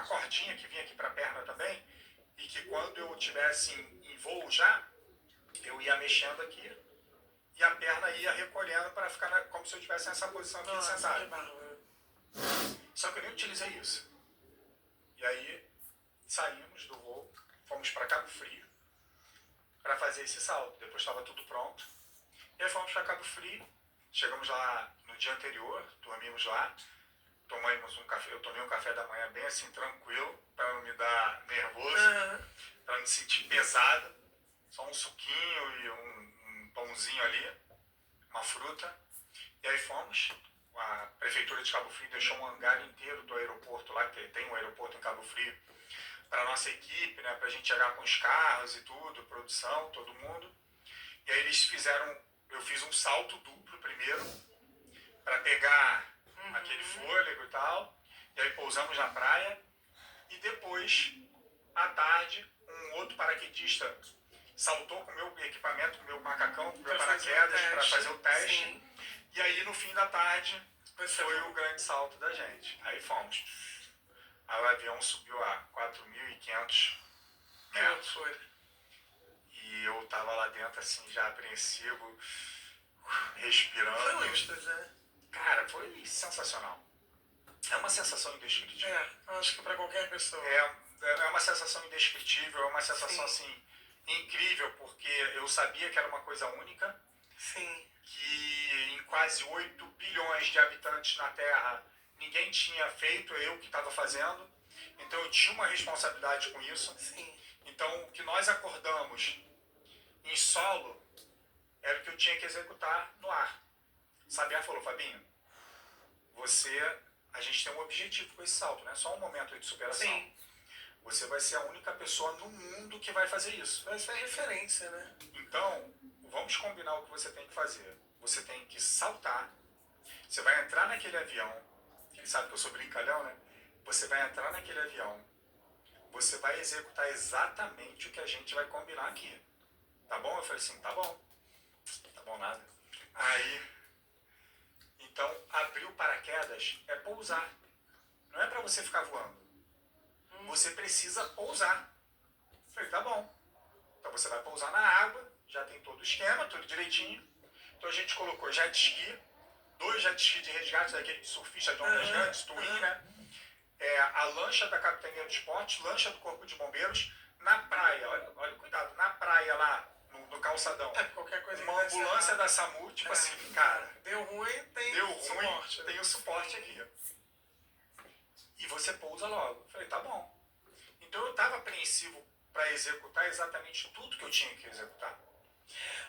cordinha que vinha aqui para a perna também, e que quando eu estivesse em voo já, eu ia mexendo aqui e a perna ia recolhendo para ficar como se eu estivesse nessa posição aqui de sentado. Só que eu nem utilizei isso. E aí saímos do voo, fomos para Cabo Frio para fazer esse salto. Depois estava tudo pronto. E aí fomos para Cabo Frio, chegamos lá no dia anterior, dormimos lá, tomamos um café, eu tomei um café da manhã bem assim, tranquilo, para não me dar nervoso, para não me sentir pesado, só um suquinho e um pãozinho ali, uma fruta. E aí fomos, a prefeitura de Cabo Frio deixou um hangar inteiro do aeroporto lá, que tem um aeroporto em Cabo Frio, para a nossa equipe, né, para a gente chegar com os carros e tudo, produção, todo mundo. E aí eles eu fiz um salto duplo primeiro, para pegar aquele fôlego e tal. E aí pousamos na praia. E depois, à tarde, um outro paraquedista saltou com o meu equipamento, com o meu macacão, com o meu paraquedas, para fazer o teste. Sim. E aí, no fim da tarde, foi o grande salto da gente. Aí fomos. Aí o avião subiu a 4.500 metros. E eu tava lá dentro, assim, já apreensivo, respirando. Foi um êxtase, né? Cara, foi sensacional. É uma sensação indescritível. Acho que pra qualquer pessoa. É uma sensação indescritível, é uma sensação, Sim. assim, incrível, porque eu sabia que era uma coisa única. Sim. Que em quase 8 bilhões de habitantes na Terra, ninguém tinha feito, eu que estava fazendo. Então eu tinha uma responsabilidade com isso. Sim. Então o que nós acordamos em solo era o que eu tinha que executar no ar. Sabiá falou, Fabinho, a gente tem um objetivo com esse salto, não é só um momento de superação. Sim. Você vai ser a única pessoa no mundo que vai fazer isso. Vai ser referência, né? Então, vamos combinar o que você tem que fazer. Você tem que saltar, você vai entrar naquele avião, ele sabe que eu sou brincalhão, né? Você vai entrar naquele avião, você vai executar exatamente o que a gente vai combinar aqui. Tá bom? Eu falei assim, tá bom. Tá bom nada. Aí, então, abrir o paraquedas é pousar. Não é para você ficar voando. Você precisa pousar. Eu falei, tá bom. Então você vai pousar na água, já tem todo o esquema, tudo direitinho. Então a gente colocou jet ski, 2 jet ski de resgate, daquele de surfista de ondas grandes, twin, né? A lancha da Capitania do Esporte, lancha do Corpo de Bombeiros, na praia, olha cuidado, na praia lá, no calçadão. Qualquer coisa. Uma ambulância da SAMU, tipo assim, cara, deu ruim, tem suporte. Tem o suporte aqui. E você pousa logo. Eu falei, tá bom. Então eu estava apreensivo para executar exatamente tudo que eu tinha que executar.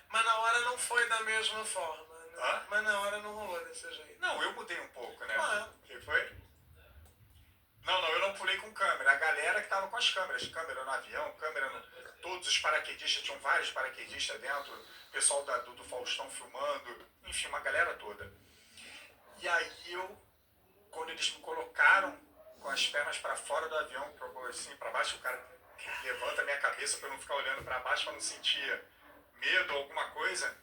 Mas na hora não foi da mesma forma, né? Hã? Mas na hora não rolou desse jeito. Não, eu mudei um pouco, né? Ah, O que foi? Não, eu não pulei com câmera. A galera que estava com as câmeras. Câmera no avião, câmera no... Todos os paraquedistas, tinham vários paraquedistas dentro. O pessoal do Faustão filmando. Enfim, uma galera toda. E aí quando eles me colocaram com as pernas para fora do avião, assim, para baixo, o cara levanta a minha cabeça para eu não ficar olhando para baixo, para não sentir medo ou alguma coisa.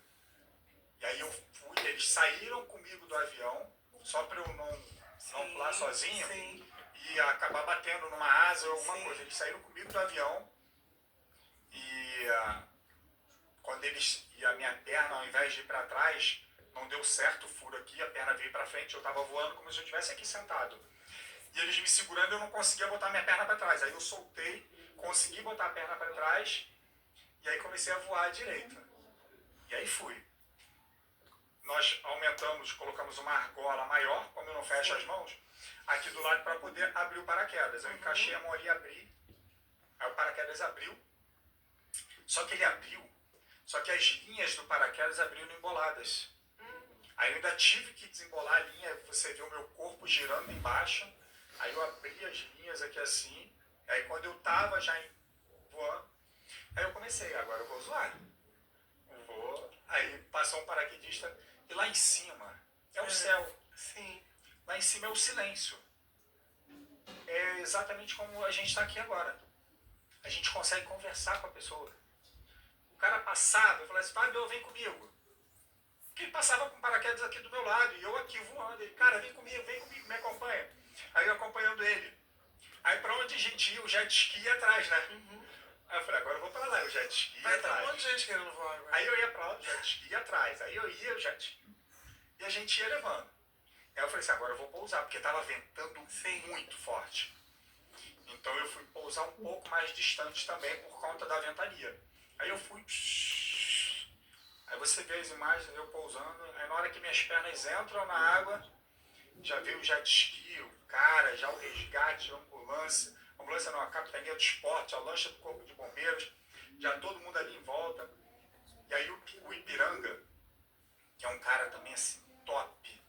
E aí eu fui, eles saíram comigo do avião, só para eu não pular sozinho. Sim. E acabar batendo numa asa ou alguma coisa. Eles saíram comigo do avião e quando eles... E a minha perna, ao invés de ir para trás, não deu certo o furo aqui, a perna veio para frente, eu estava voando como se eu estivesse aqui sentado. E eles me segurando, eu não conseguia botar minha perna para trás. Aí eu soltei, consegui botar a perna para trás e aí comecei a voar à direita. E aí fui. Nós aumentamos, colocamos uma argola maior, como eu não fecho as mãos, aqui do lado para poder abrir o paraquedas. Eu encaixei a mão ali e abri. Aí o paraquedas abriu. Só que ele abriu. Só que as linhas do paraquedas abriram emboladas. Aí eu ainda tive que desembolar a linha. Você vê o meu corpo girando embaixo. Aí eu abri as linhas aqui assim. Aí quando eu tava já voando, aí eu comecei. Agora eu vou zoar. Aí passou um paraquedista. E lá em cima é o céu. Sim. Lá em cima é o silêncio. É exatamente como a gente está aqui agora. A gente consegue conversar com a pessoa. O cara passava e falava assim, Fábio, vem comigo. Porque ele passava com paraquedas aqui do meu lado e eu aqui voando. Ele, cara, vem comigo, me acompanha. Aí eu acompanhando ele. Aí pra onde a gente ia, o jet ski ia atrás, né? Aí eu falei, agora eu vou pra lá, o jet ski ia Vai ter atrás. um monte de gente querendo voar agora. Aí eu ia pra lá, o jet ski ia atrás. Aí eu ia, o jet ski. E a gente ia levando. Aí eu falei assim, agora eu vou pousar, porque estava ventando muito forte. Então eu fui pousar um pouco mais distante também por conta da ventania. Aí eu fui... Aí você vê as imagens, eu pousando. Aí na hora que minhas pernas entram na água, já veio o jet ski, o cara, já o resgate, a ambulância. A ambulância não, a capitania do esporte, a lancha do corpo de bombeiros. Já todo mundo ali em volta. E aí o Ipiranga, que é um cara também assim, top,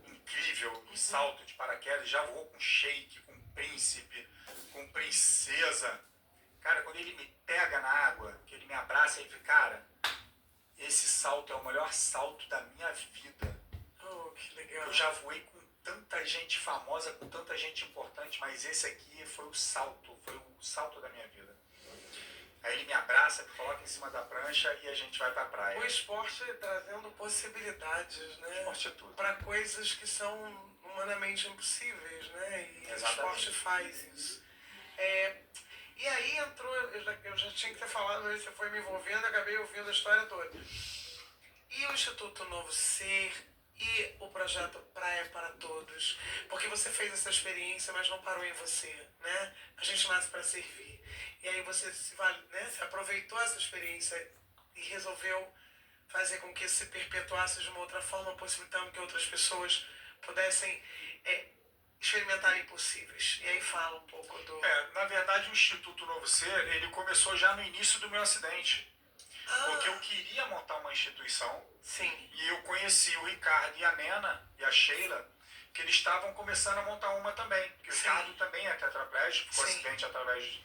incrível, no salto de paraquedas, já voou com shake, com príncipe, com princesa. Cara, quando ele me pega na água, que ele me abraça, ele fica, cara, esse salto é o melhor salto da minha vida. Oh, que legal. Eu já voei com tanta gente famosa, com tanta gente importante, mas esse aqui foi o salto da minha vida. Aí ele me abraça, me coloca em cima da prancha e a gente vai pra praia. O esporte trazendo possibilidades, né? O esporte é tudo. Para coisas que são humanamente impossíveis, né? E Exatamente. o esporte faz isso. E aí entrou, eu já tinha que ter falado, mas você foi me envolvendo, acabei ouvindo a história toda. E o Instituto Novo Ser e o projeto Praia para Todos, porque você fez essa experiência, mas não parou em você, né? A gente nasce para servir. E aí você se aproveitou essa experiência e resolveu fazer com que isso se perpetuasse de uma outra forma, possibilitando que outras pessoas pudessem experimentar impossíveis. E aí fala um pouco do... Na verdade o Instituto Novo Ser, ele começou já no início do meu acidente. Porque eu queria montar uma instituição. Sim. E eu conheci o Ricardo e a Nena e a Sheila, que eles estavam começando a montar uma também. Porque o Ricardo também é tetraplégico, ficou acidente através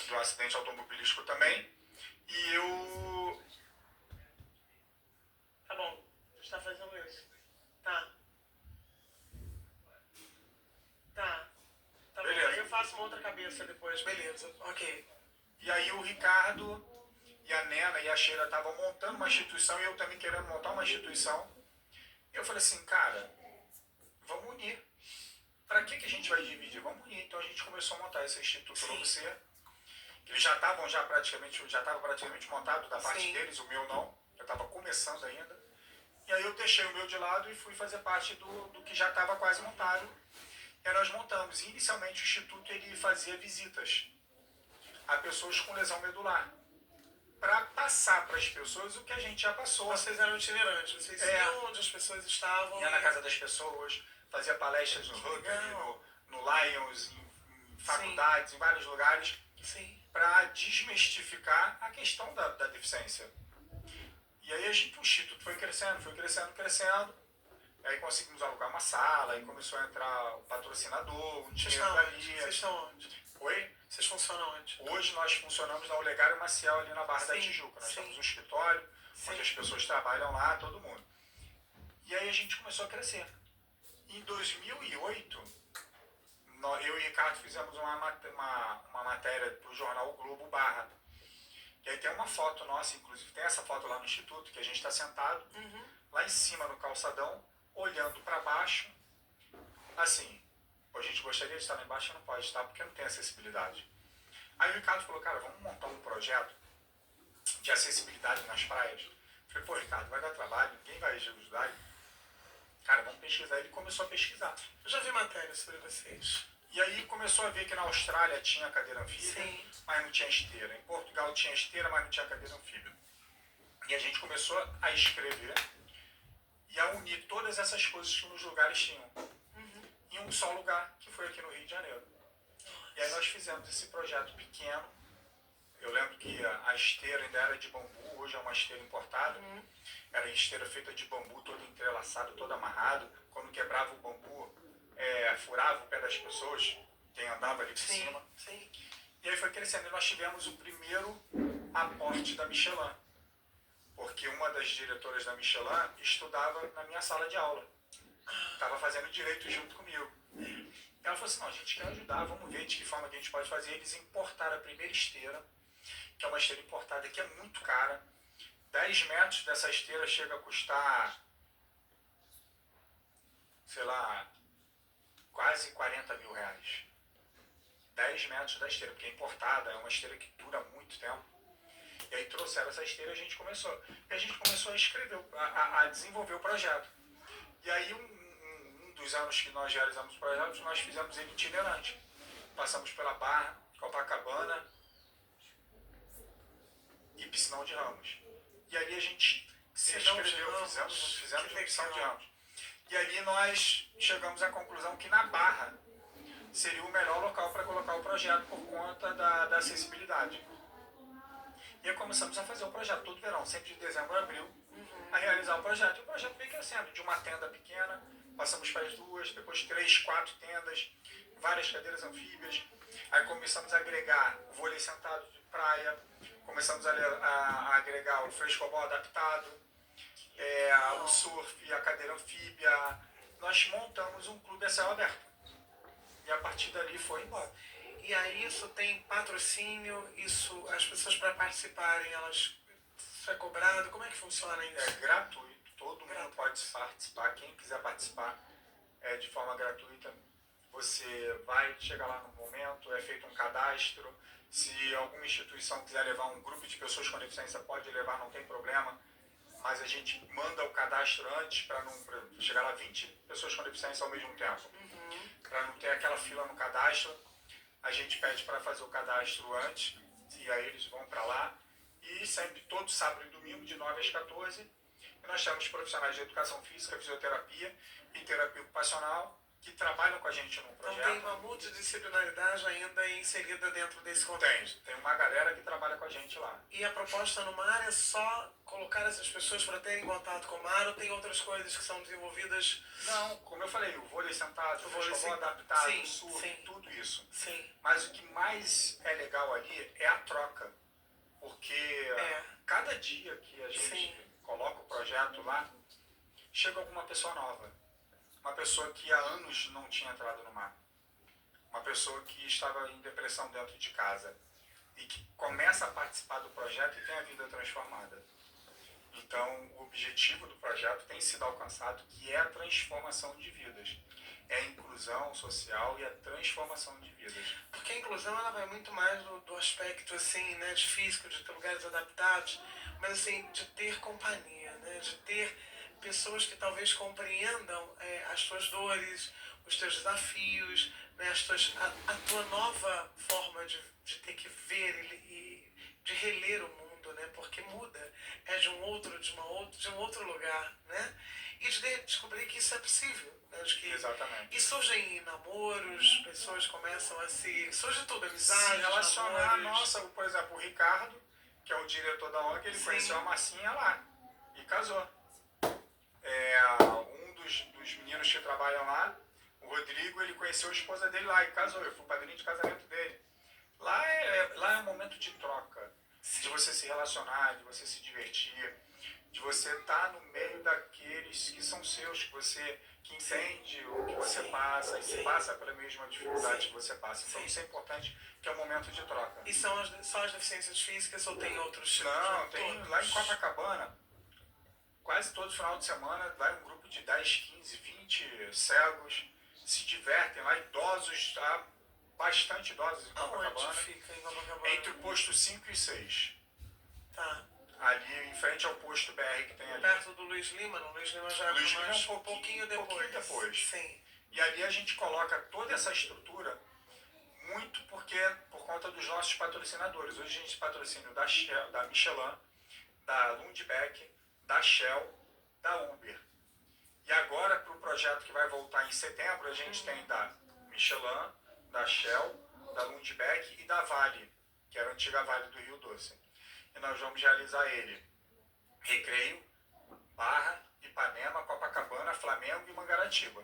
do acidente automobilístico também. E eu... Tá bom, você está fazendo isso. Tá. Tá Beleza. bom, aí eu faço uma outra cabeça depois, beleza, ok. E aí o Ricardo e a Nena e a Sheila estavam montando uma instituição e eu também querendo montar uma instituição. E eu falei assim, cara, vamos unir. Para que a gente vai dividir? Vamos unir. Então a gente começou a montar esse Instituto Novo Ser. Eles já estavam praticamente montado da parte deles, o meu não. Eu estava começando ainda. E aí eu deixei o meu de lado e fui fazer parte do que já estava quase montado. E aí nós montamos. E inicialmente o Instituto ele fazia visitas a pessoas com lesão medular, para passar para as pessoas o que a gente já passou. Vocês eram itinerantes, vocês iam onde as pessoas estavam. Ia na casa das pessoas, fazia palestras no Rugby, no Lions, em faculdades, em vários lugares. Sim. para desmistificar a questão da deficiência. E aí o Instituto foi crescendo, crescendo. Aí conseguimos alugar uma sala, aí começou a entrar o patrocinador, o dinheiro dali. Vocês estão onde? Oi? Vocês funcionam onde? Hoje nós funcionamos na Olegário Maciel, ali na Barra da Tijuca. Nós temos um escritório, onde as pessoas trabalham lá, todo mundo. E aí a gente começou a crescer. Em 2008, eu e o Ricardo fizemos uma matéria para o jornal O Globo Barra. E aí tem uma foto nossa, inclusive tem essa foto lá no Instituto, que a gente está sentado lá em cima no calçadão, olhando para baixo, assim, a gente gostaria de estar lá embaixo, não pode estar porque não tem acessibilidade. Aí o Ricardo falou, cara, vamos montar um projeto de acessibilidade nas praias. Eu falei, pô, Ricardo, vai dar trabalho, ninguém vai ajudar. Cara, vamos pesquisar. Ele começou a pesquisar. Eu já vi matérias sobre vocês. E aí começou a ver que na Austrália tinha cadeira anfíbia, mas não tinha esteira. Em Portugal tinha esteira, mas não tinha cadeira anfíbia. E a gente começou a escrever e a unir todas essas coisas que nos lugares tinham. Em um só lugar, que foi aqui no Rio de Janeiro. E aí nós fizemos esse projeto pequeno. Eu lembro que a esteira ainda era de bambu, hoje é uma esteira importada. Era esteira feita de bambu, todo entrelaçado, todo amarrado. Quando quebrava o bambu, furava o pé das pessoas, quem andava ali por cima. Sim. E aí foi crescendo. E nós tivemos o primeiro aporte da Michelin. Porque uma das diretoras da Michelin estudava na minha sala de aula. Estava fazendo direito junto comigo. Ela falou assim, não, a gente quer ajudar, vamos ver de que forma que a gente pode fazer. Eles importaram a primeira esteira, que é uma esteira importada que é muito cara. 10 metros dessa esteira chega a custar, sei lá, quase 40 mil reais. 10 metros da esteira, porque é importada, é uma esteira que dura muito tempo. E aí trouxeram essa esteira e a gente começou. E a gente começou a escrever, a desenvolver o projeto. E aí um dos anos que nós realizamos o projeto, nós fizemos ele itinerante. Passamos pela Barra, Copacabana e Piscinão de Ramos. E aí a gente se inscreveu, fizemos a Piscinão de Ramos. E aí nós chegamos à conclusão que na Barra seria o melhor local para colocar o projeto por conta da acessibilidade. E aí começamos a fazer o projeto todo verão, sempre de dezembro a abril, a realizar o projeto. E o projeto veio crescendo, de uma tenda pequena, passamos para as 2, depois 3, 4 tendas, várias cadeiras anfíbias. Aí começamos a agregar o vôlei sentado de praia, começamos a agregar o frescobol adaptado, o surf, a cadeira anfíbia. Nós montamos um clube a céu aberto. E a partir dali foi embora. E aí isso tem patrocínio, isso, as pessoas para participarem, isso é cobrado, como é que funciona isso? É gratuito, todo mundo pode participar, quem quiser participar de forma gratuita. Você vai chegar lá no momento, é feito um cadastro. Se alguma instituição quiser levar um grupo de pessoas com deficiência, pode levar, não tem problema. Mas a gente manda o cadastro antes para não chegar lá 20 pessoas com deficiência ao mesmo tempo. Para não ter aquela fila no cadastro, a gente pede para fazer o cadastro antes e aí eles vão para lá. E sempre, todo sábado e domingo, de 9 às 14, e nós temos profissionais de educação física, fisioterapia e terapia ocupacional que trabalham com a gente no projeto. Então tem uma multidisciplinaridade ainda inserida dentro desse contexto. Tem uma galera que trabalha com a gente lá. E a proposta no mar é só colocar essas pessoas para terem contato com o mar ou tem outras coisas que são desenvolvidas? Não, como eu falei, o vôlei sentado, o frescobol adaptado, o surf, tudo isso. Sim. Mas o que mais é legal ali é a troca. Porque cada dia que a gente coloca o projeto lá, chega alguma pessoa nova. Uma pessoa que há anos não tinha entrado no mar. Uma pessoa que estava em depressão dentro de casa. E que começa a participar do projeto e tem a vida transformada. Então, o objetivo do projeto tem sido alcançado, que é a transformação de vidas. É a inclusão social e a transformação de vidas. Porque a inclusão ela vai muito mais do aspecto assim, né, de físico, de ter lugares adaptados, mas assim, de ter companhia, né, de ter pessoas que talvez compreendam as tuas dores, os teus desafios, né, a tua nova forma de ter que ver e de reler o mundo, né, porque muda, é de um outro lugar, né? e de descobrir que isso é possível. Né? Exatamente. E surgem namoros, pessoas começam a surge tudo, amizades, se relacionar. namoros. Nossa, por exemplo, o Ricardo, que é o diretor da ONG, ele conheceu a Marcinha lá e casou. Um dos meninos que trabalham lá, o Rodrigo, ele conheceu a esposa dele lá e casou. Eu fui padrinho de casamento dele. Lá é um momento de troca, de você se relacionar, de você se divertir, de você estar no meio daqueles que são seus, que entende o que você passa e que passa pela mesma dificuldade que você passa. Então isso é importante, que é um momento de troca. E são as deficiências físicas ou tem outros tipos? Não, tem lá em Copacabana, quase todo final de semana vai um grupo de 10, 15, 20 cegos, se divertem lá, idosos, bastante idosos em Copacabana. Aonde fica em Copacabana? Entre o posto 5 e 6. Tá. Ali em frente ao posto BR que tem ali. Perto do Luiz Lima, não? Luiz Lima já é um pouquinho depois. Sim. E ali a gente coloca toda essa estrutura muito por conta dos nossos patrocinadores. Hoje a gente patrocina da Shell, da Michelin, da Lundbeck, da Shell, da Uber. E agora, para o projeto que vai voltar em setembro, a gente tem da Michelin, da Shell, da Lundbeck e da Vale, que era a antiga Vale do Rio Doce. E nós vamos realizar ele Recreio, Barra, Ipanema, Copacabana, Flamengo e Mangaratiba.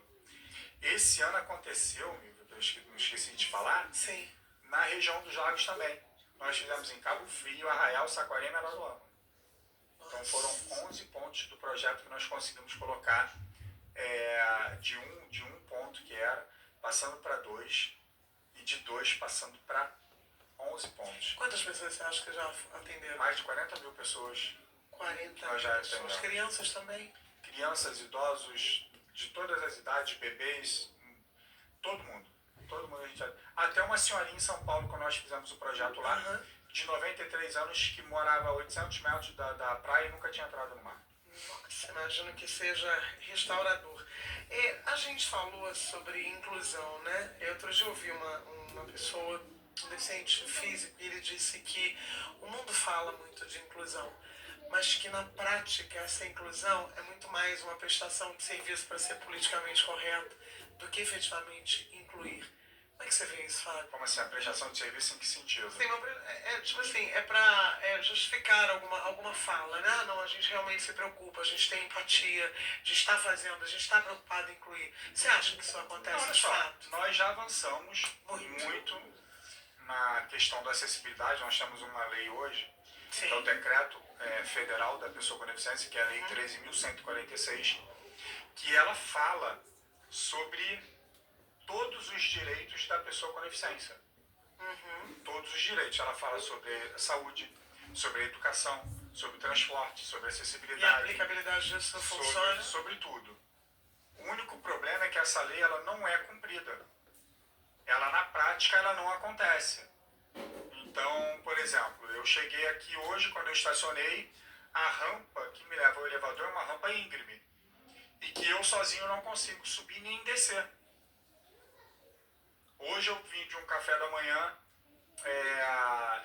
Esse ano aconteceu, eu não esqueci de falar, sim, na região dos lagos também. Nós fizemos em Cabo Frio, Arraial, Saquarema e Araruama. Então foram 11 pontos do projeto que nós conseguimos colocar de um ponto que era, passando para 2, e de 2 passando para 11 pontos. Quantas pessoas você acha que já atenderam? Mais de 40 mil pessoas. 40 nós já pessoas. atendemos. Crianças também? Crianças, idosos, de todas as idades, bebês, todo mundo. Todo mundo a gente até uma senhorinha em São Paulo, quando nós fizemos o projeto lá, de 93 anos, que morava a 800 metros da praia e nunca tinha entrado no mar. Nossa, imagino que seja restaurador. A gente falou sobre inclusão, né? Outro dia eu ouvi uma pessoa, um deficiente físico, e ele disse que o mundo fala muito de inclusão, mas que na prática essa inclusão é muito mais uma prestação de serviço para ser politicamente correto do que efetivamente incluir. Como é que você vê isso, Fábio? Como assim? A prestação de serviço em que sentido? Sim, tipo assim, é pra justificar alguma fala, né? Ah, não, a gente realmente se preocupa, a gente tem empatia, a gente está fazendo, a gente está preocupado em incluir. Você acha que isso acontece de fato? Nós já avançamos muito na questão da acessibilidade. Nós temos uma lei hoje, que é o Decreto Federal da Pessoa com Deficiência, que é a Lei 13.146, que ela fala sobre todos os direitos da pessoa com deficiência. Todos os direitos. Ela fala sobre a saúde, sobre a educação, sobre o transporte, sobre a acessibilidade. E a aplicabilidade disso funciona? Sobre tudo. O único problema é que essa lei ela não é cumprida. Ela, na prática, ela não acontece. Então, por exemplo, eu cheguei aqui hoje, quando eu estacionei, a rampa que me leva ao elevador é uma rampa íngreme. E que eu sozinho não consigo subir nem descer. Hoje eu vim de um café da manhã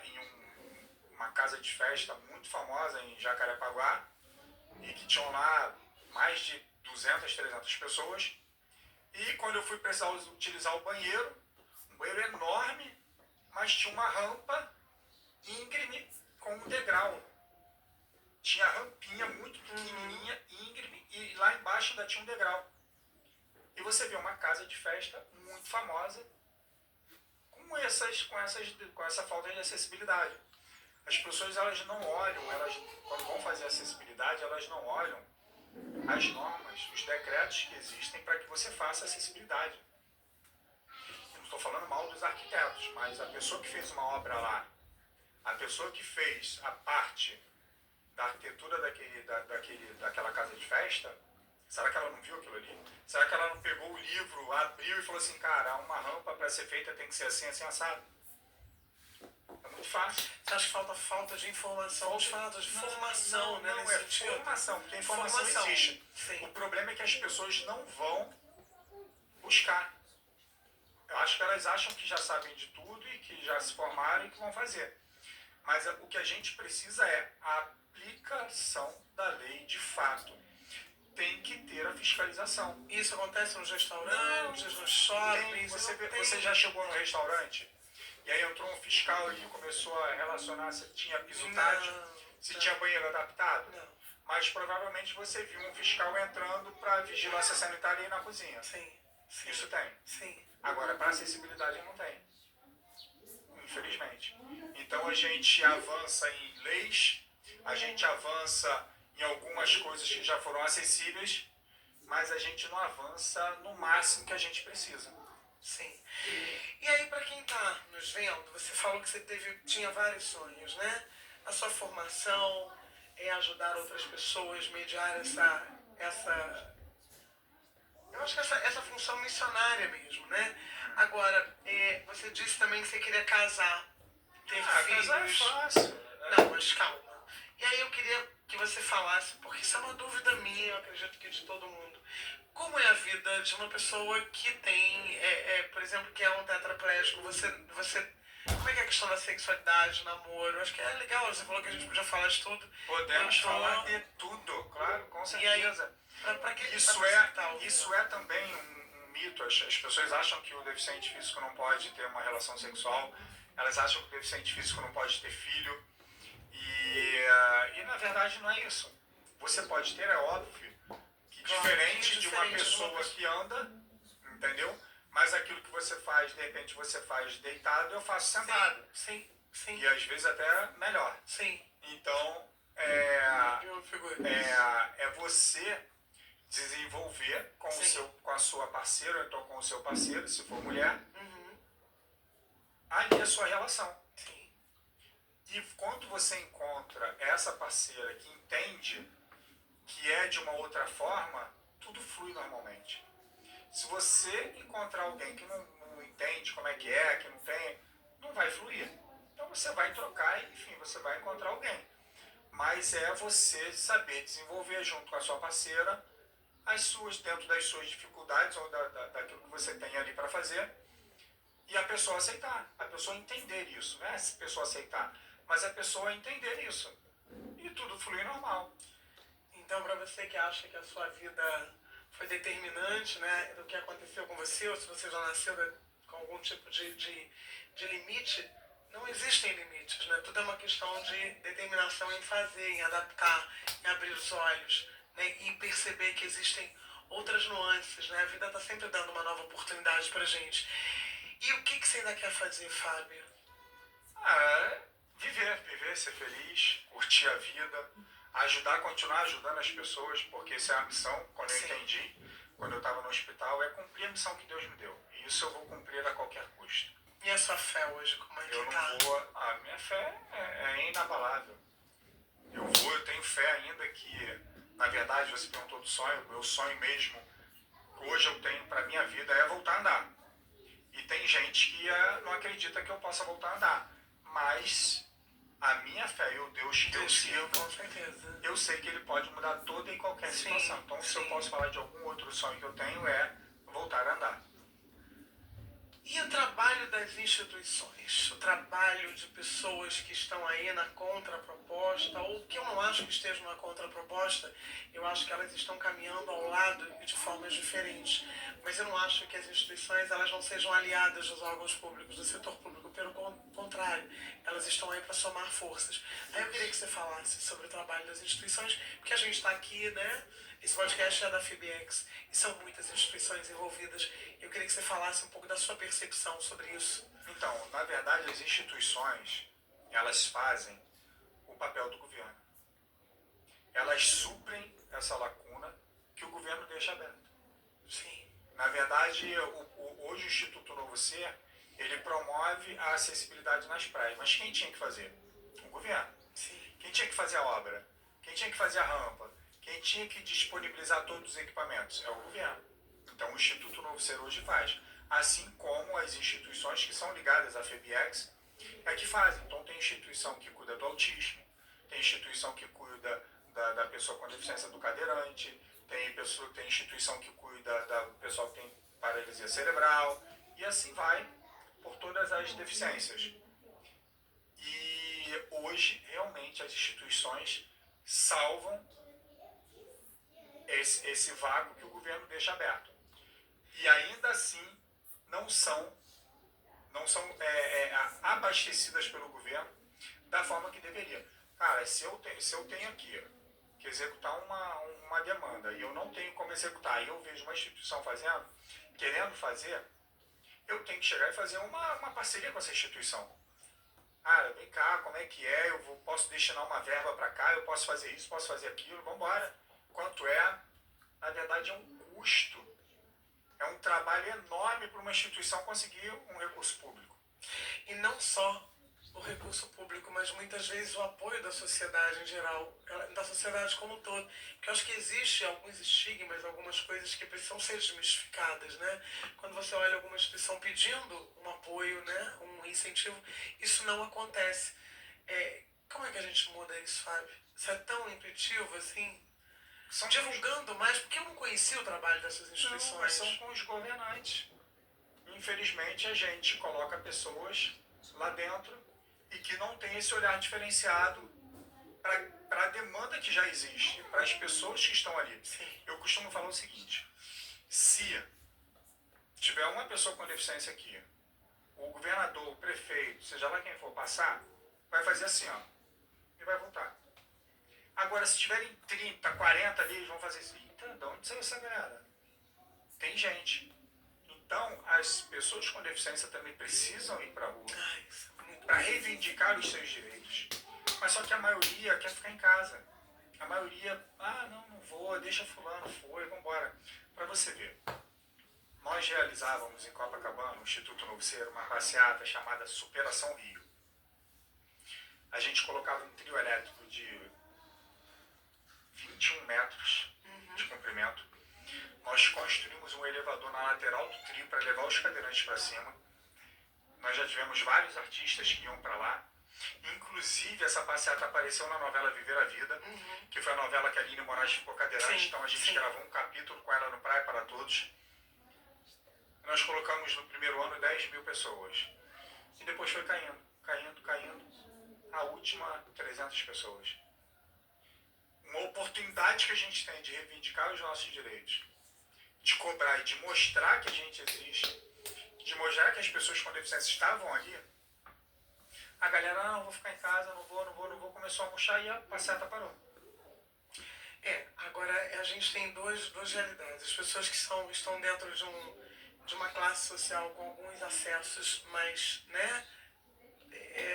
em uma casa de festa muito famosa em Jacarepaguá, e que tinham lá mais de 200, 300 pessoas. E quando eu fui precisar utilizar o banheiro, um banheiro enorme, mas tinha uma rampa íngreme com um degrau. Tinha rampinha muito pequenininha, íngreme, e lá embaixo ainda tinha um degrau. E você vê uma casa de festa muito famosa, com essa falta de acessibilidade. As pessoas elas não olham, quando vão fazer acessibilidade, elas não olham as normas, os decretos que existem para que você faça acessibilidade. Eu não estou falando mal dos arquitetos, mas a pessoa que fez uma obra lá, a pessoa que fez a parte da arquitetura daquela casa de festa, será que ela não viu aquilo ali? Será que ela não pegou o livro, abriu e falou assim, cara, uma rampa para ser feita tem que ser assim, assim, assado? É muito fácil. Você acha que falta de informação, de formação, né? Não, é formação, porque a informação existe. Sim. O problema é que as pessoas não vão buscar. Eu acho que elas acham que já sabem de tudo e que já se formaram e que vão fazer. Mas o que a gente precisa é a aplicação da lei de fato. tem que ter a fiscalização. Isso acontece nos restaurantes, nos shoppings. Você já chegou no restaurante e aí entrou um fiscal e começou a relacionar se tinha piso tátil, se tinha banheiro adaptado? Não. Mas provavelmente você viu um fiscal entrando para vigilância sanitária aí na cozinha. Sim. Isso tem. Sim. Agora, para acessibilidade não tem. Infelizmente. Então a gente avança em leis, a gente avança em algumas coisas que já foram acessíveis, mas a gente não avança no máximo que a gente precisa. Sim. E aí, para quem está nos vendo, você falou que você tinha vários sonhos, né? A sua formação é ajudar outras pessoas, mediar eu acho que essa função missionária mesmo, né? Agora, você disse também que você queria casar, ter filhos. Casar é fácil. Não, mas calma. E aí eu queria que você falasse, porque isso é uma dúvida minha, eu acredito que de todo mundo. Como é a vida de uma pessoa que tem, por exemplo, que é um tetraplégico? Como é que é a questão da sexualidade, namoro? Acho que é legal, você falou que a gente podia falar de tudo. Podemos falar de tudo, claro, com certeza. E aí, pra que isso é também um mito. As pessoas acham que o deficiente físico não pode ter uma relação sexual, elas acham que o deficiente físico não pode ter filho, e na verdade não é isso. Você pode ter, é óbvio, que diferente de uma pessoa que anda, entendeu? Mas aquilo que você faz, de repente você faz deitado, eu faço sentado. Sim. E às vezes até melhor. Sim. Então, é você desenvolver com a sua parceira, ou então com o seu parceiro, se for mulher, ali a sua relação. Sim. E quando você encontra essa parceira que entende que é de uma outra forma, tudo flui normalmente. Se você encontrar alguém que não entende como é, que não tem, não vai fluir. Então você vai trocar e, enfim, você vai encontrar alguém. Mas é você saber desenvolver junto com a sua parceira dentro das suas dificuldades ou daquilo que você tem ali para fazer, e a pessoa aceitar, a pessoa entender isso. Não é a pessoa aceitar, mas a pessoa entender isso. E tudo flui normal. Então, para você que acha que a sua vida foi determinante, né, do que aconteceu com você, ou se você já nasceu com algum tipo de limite, não existem limites, né? Tudo é uma questão de determinação em fazer, em adaptar, em abrir os olhos, né, e perceber que existem outras nuances, né? A vida está sempre dando uma nova oportunidade pra gente. E o que você ainda quer fazer, Fábio? Viver, ser feliz, curtir a vida, continuar ajudando as pessoas, porque essa é a missão, quando eu entendi, quando eu estava no hospital, é cumprir a missão que Deus me deu. E isso eu vou cumprir a qualquer custo. E a sua fé hoje, como é que tá? A minha fé é inabalável. Eu tenho fé ainda que, na verdade, você perguntou do sonho, o meu sonho mesmo, que hoje eu tenho para minha vida, é voltar a andar. E tem gente que não acredita que eu possa voltar a andar. Mas a minha fé e o Deus que eu sirvo, com certeza, eu sei que Ele pode mudar toda e qualquer situação. Então, se eu posso falar de algum outro sonho que eu tenho, é voltar a andar. E o trabalho das instituições, o trabalho de pessoas que estão aí na contraproposta, ou que eu não acho que estejam na contraproposta, eu acho que elas estão caminhando ao lado e de formas diferentes. Mas eu não acho que as instituições elas não sejam aliadas dos órgãos públicos, do setor público, pelo contrário, elas estão aí para somar forças. Aí eu queria que você falasse sobre o trabalho das instituições, porque a gente está aqui, né? Esse podcast é da FIBEX e são muitas instituições envolvidas. Eu queria que você falasse um pouco da sua percepção sobre isso. Então, na verdade, as instituições, elas fazem o papel do governo. Elas suprem essa lacuna que o governo deixa aberta. Sim. Na verdade, hoje o Instituto Novo Ser, ele promove a acessibilidade nas praias. Mas quem tinha que fazer? O governo. Sim. Quem tinha que fazer a obra? Quem tinha que fazer a rampa? Quem tinha que disponibilizar todos os equipamentos? É o governo. Então o Instituto Novo Ser hoje faz. Assim como as instituições que são ligadas à FEBEX é que fazem. Então tem instituição que cuida do autismo, tem instituição que cuida da pessoa com deficiência do cadeirante, tem instituição que cuida da pessoa que tem paralisia cerebral, e assim vai por todas as deficiências. E hoje, realmente, as instituições salvam esse vácuo que o governo deixa aberto. E ainda assim não são abastecidas pelo governo da forma que deveria. Cara, se eu tenho aqui que executar uma demanda e eu não tenho como executar, e eu vejo uma instituição querendo fazer, eu tenho que chegar e fazer uma parceria com essa instituição. Cara, vem cá, como é que é? Posso destinar uma verba para cá, eu posso fazer isso, posso fazer aquilo, vamos embora. Quanto é? Na verdade é um custo, é um trabalho enorme para uma instituição conseguir um recurso público. E não só o recurso público, mas muitas vezes o apoio da sociedade em geral, da sociedade como um todo. Porque eu acho que existe alguns estigmas, algumas coisas que precisam ser desmistificadas, né? Quando você olha alguma instituição pedindo um apoio, né, um incentivo, isso não acontece. Como é que a gente muda isso, Fábio? Isso é tão intuitivo, assim, divulgando mais, porque eu não conhecia o trabalho dessas instituições. Não, mas são com os governantes. Infelizmente, a gente coloca pessoas lá dentro e que não tem esse olhar diferenciado para a demanda que já existe, para as pessoas que estão ali. Sim. Eu costumo falar o seguinte: se tiver uma pessoa com deficiência aqui, o governador, o prefeito, seja lá quem for passar, vai fazer assim, ó, e vai voltar. Agora, se tiverem 30, 40 ali, eles vão fazer assim. Eita, de onde saiu essa galera? Tem gente. Então, as pessoas com deficiência também precisam ir para a rua para reivindicar os seus direitos. Mas só que a maioria quer ficar em casa. A maioria, não vou, deixa fulano, vamos embora. Para você ver, nós realizávamos em Copacabana, no Instituto Novo Ser, uma passeata chamada Superação Rio. A gente colocava um trio elétrico de 21 metros de comprimento. Nós construímos um elevador na lateral do trio para levar os cadeirantes para cima. Nós já tivemos vários artistas que iam para lá. Inclusive, essa passeata apareceu na novela Viver a Vida, que foi a novela que a Aline Moraes ficou cadeirante. Então a gente gravou um capítulo com ela no Praia para Todos. Nós colocamos no primeiro ano 10 mil pessoas. E depois foi caindo. A última, 300 pessoas. Uma oportunidade que a gente tem de reivindicar os nossos direitos, de cobrar e de mostrar que a gente existe, de mostrar que as pessoas com deficiência estavam ali. A galera, não vou ficar em casa, não vou, começou a murchar e a passeata parou. Agora a gente tem duas realidades. As pessoas que estão dentro de uma classe social com alguns acessos mais, né?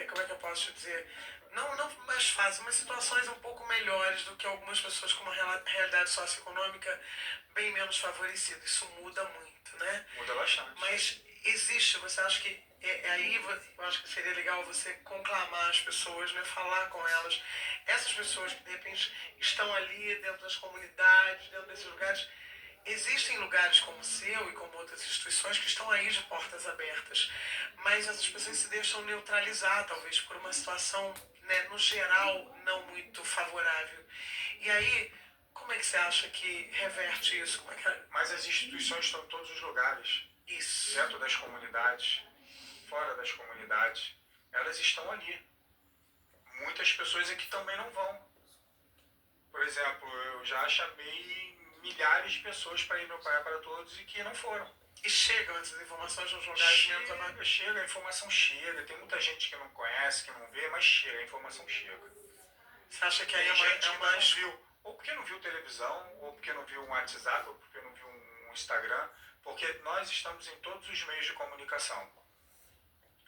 Como é que eu posso te dizer? Não mais fácil, mas situações um pouco melhores do que algumas pessoas com uma realidade socioeconômica bem menos favorecida. Isso muda muito, né? Muda bastante. Mas existe, você acha que aí eu acho que seria legal você conclamar as pessoas, né, falar com elas. Essas pessoas que de repente estão ali dentro das comunidades, dentro desses lugares, existem lugares como o seu e como outras instituições que estão aí de portas abertas, mas essas pessoas se deixam neutralizar, talvez por uma situação, né, no geral, não muito favorável. E aí, como é que você acha que reverte isso? Como é que Mas as instituições estão em todos os lugares. Isso. Dentro das comunidades, fora das comunidades, elas estão ali. Muitas pessoas aqui também não vão. Por exemplo, eu já chamei milhares de pessoas para ir no Praia para Todos e que não foram. E chegam essas informações nos lugares menos amados? Chega, a informação chega. Tem muita gente que não conhece, que não vê, mas chega, a informação chega. Você acha que aí Tem gente que mais... não viu, ou porque não viu televisão, ou porque não viu um WhatsApp, ou porque não viu um Instagram, porque nós estamos em todos os meios de comunicação.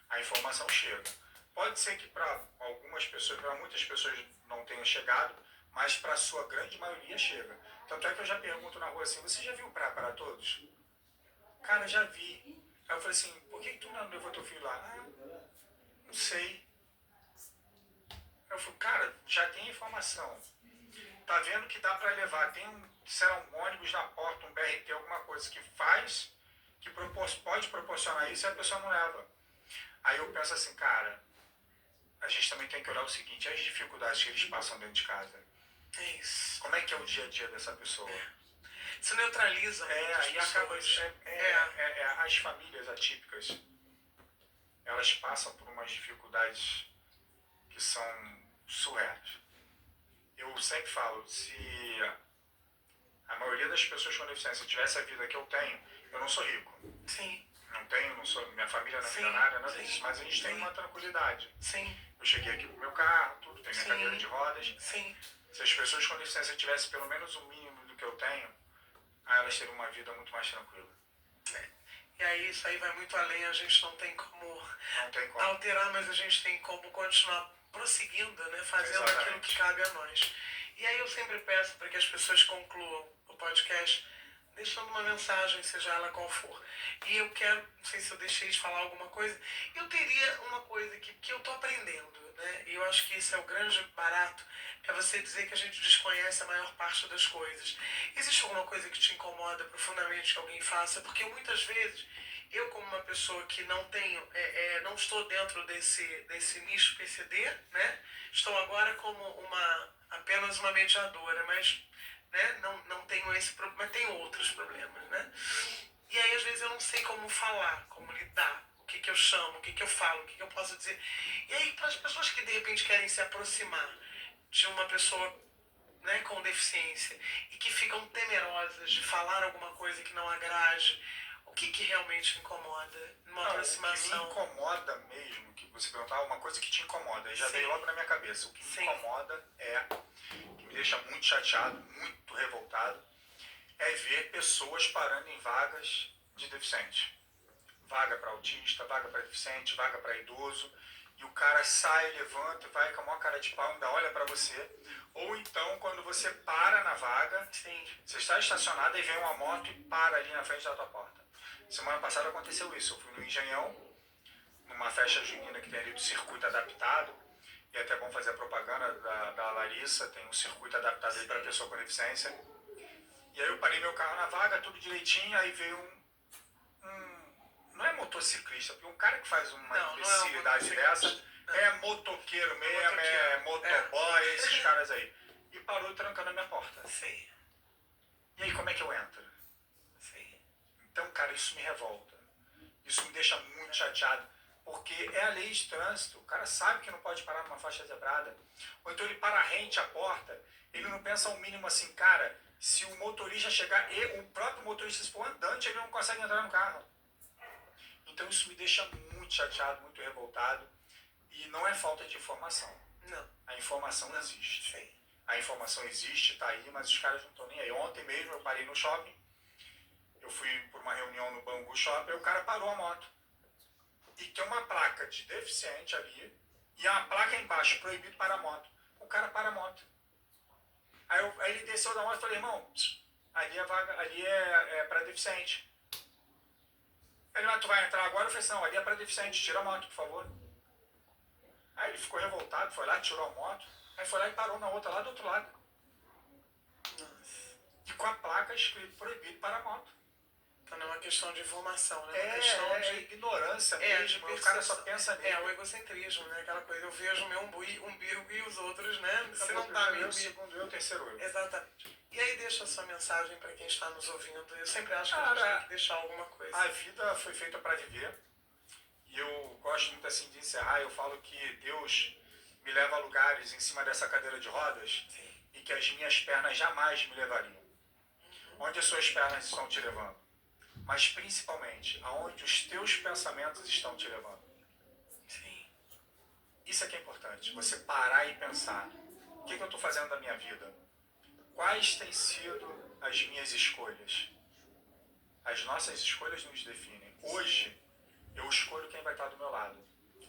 A informação chega. Pode ser que para algumas pessoas, para muitas pessoas não tenha chegado, mas para a sua grande maioria chega. Tanto é que eu já pergunto na rua assim, você já viu Praia para Todos? Cara, já vi. Aí eu falei assim, por que tu não levou teu filho lá? Não sei. Eu falei, cara, já tem informação. Tá vendo que dá para levar, será um ônibus na porta, um BRT, alguma coisa que faz, que pode proporcionar isso e a pessoa não leva. Aí eu penso assim, cara, a gente também tem que olhar o seguinte, as dificuldades que eles passam dentro de casa. É isso. Como é que é o dia a dia dessa pessoa? Se neutraliza. Aí acaba as famílias atípicas, elas passam por umas dificuldades que são surreais. Eu sempre falo, se A maioria das pessoas com deficiência tivesse a vida que eu tenho, eu não sou rico. Sim. Não tenho, não sou, minha família não é Sim, milionária, nada sim, disso, mas a gente tem sim. uma tranquilidade. Sim, Eu cheguei aqui com meu carro, tudo, tem minha Sim. cadeira de rodas. sim. Se as pessoas com deficiência tivessem pelo menos o mínimo do que eu tenho, aí elas teriam uma vida muito mais tranquila. E aí isso aí vai muito além, a gente não tem como Não tem como. alterar, mas a gente tem como continuar prosseguindo, né? Fazendo Exatamente. aquilo que cabe a nós. E aí eu sempre peço para que as pessoas concluam o podcast deixando uma mensagem, seja ela qual for. E eu quero, não sei se eu deixei de falar alguma coisa, eu teria uma coisa que eu tô aprendendo, né? E eu acho que esse é o grande barato, é você dizer que a gente desconhece a maior parte das coisas. Existe alguma coisa que te incomoda profundamente que alguém faça? Porque muitas vezes eu, como uma pessoa que não tenho, não estou dentro desse nicho PCD, né? Estou agora como apenas uma mediadora, mas né, não tenho esse problema, mas tenho outros problemas, né? E aí às vezes eu não sei como falar, como lidar, o que eu chamo, o que eu falo, o que eu posso dizer. E aí para as pessoas que de repente querem se aproximar de uma pessoa, né, com deficiência e que ficam temerosas de falar alguma coisa que não agrade, o que realmente incomoda numa aproximação? O que me incomoda mesmo, que você perguntar, uma coisa que te incomoda, já Sim. veio logo na minha cabeça. O que me incomoda que me deixa muito chateado, muito revoltado, é ver pessoas parando em vagas de deficiente. Vaga para autista, vaga para deficiente, vaga para idoso, e o cara sai, levanta, vai com a maior cara de pau, ainda olha para você. Ou então, quando você para na vaga, Sim. você está estacionado e vem uma moto e para ali na frente da tua porta. Semana passada aconteceu isso. Eu fui no Engenhão, numa festa junina que tem ali do circuito adaptado, e é até bom fazer a propaganda da Larissa, tem um circuito adaptado aí para pessoa com deficiência. E aí eu parei meu carro na vaga, tudo direitinho, aí veio não é motociclista, porque um cara que faz uma imbecilidade dessa é motoqueiro mesmo, é motoboy, esses caras aí. E parou trancando a minha porta. Sim. E aí como é que eu entro? Sim. Então, cara, isso me revolta. Isso me deixa muito chateado. Porque é a lei de trânsito. O cara sabe que não pode parar numa faixa zebrada. Ou então ele para rente a porta. Ele não pensa ao mínimo assim, cara, se o motorista chegar e o próprio motorista se for andante, ele não consegue entrar no carro. Então isso me deixa muito chateado, muito revoltado. E não é falta de informação. Não. A informação existe. Sim. A informação existe, está aí, mas os caras não estão nem aí. Ontem mesmo eu parei no shopping. Eu fui por uma reunião no Bangu Shopping e o cara parou a moto. E tem uma placa de deficiente ali e a placa embaixo, proibido para a moto. O cara para a moto. Aí ele desceu da moto e falei, irmão, ali é vaga, ali é para deficiente. Ele, mas tu vai entrar agora? Eu falei assim, não, ali é para deficiente, tira a moto, por favor. Aí ele ficou revoltado, foi lá, tirou a moto, aí foi lá e parou na outra lá do outro lado. Nossa. E com a placa escrito proibido para a moto. Então não é uma questão de informação, né? É uma questão de ignorância mesmo, o cara só pensa nele. É o egocentrismo, né? Aquela coisa, eu vejo o meu umbigo e os outros, né? Se não tá meu, segundo eu, terceiro eu. Exatamente. E aí deixa a sua mensagem para quem está nos ouvindo. Eu sempre acho que a gente tem que deixar alguma coisa. A vida foi feita para viver. E eu gosto muito assim de encerrar. Eu falo que Deus me leva a lugares em cima dessa cadeira de rodas. Sim. E que as minhas pernas jamais me levariam. Onde as suas pernas estão te levando? Mas principalmente, aonde os teus pensamentos estão te levando. Sim. Isso é que é importante. Você parar e pensar. O que eu estou fazendo da minha vida? Quais têm sido as minhas escolhas? As nossas escolhas nos definem. Hoje, eu escolho quem vai estar do meu lado.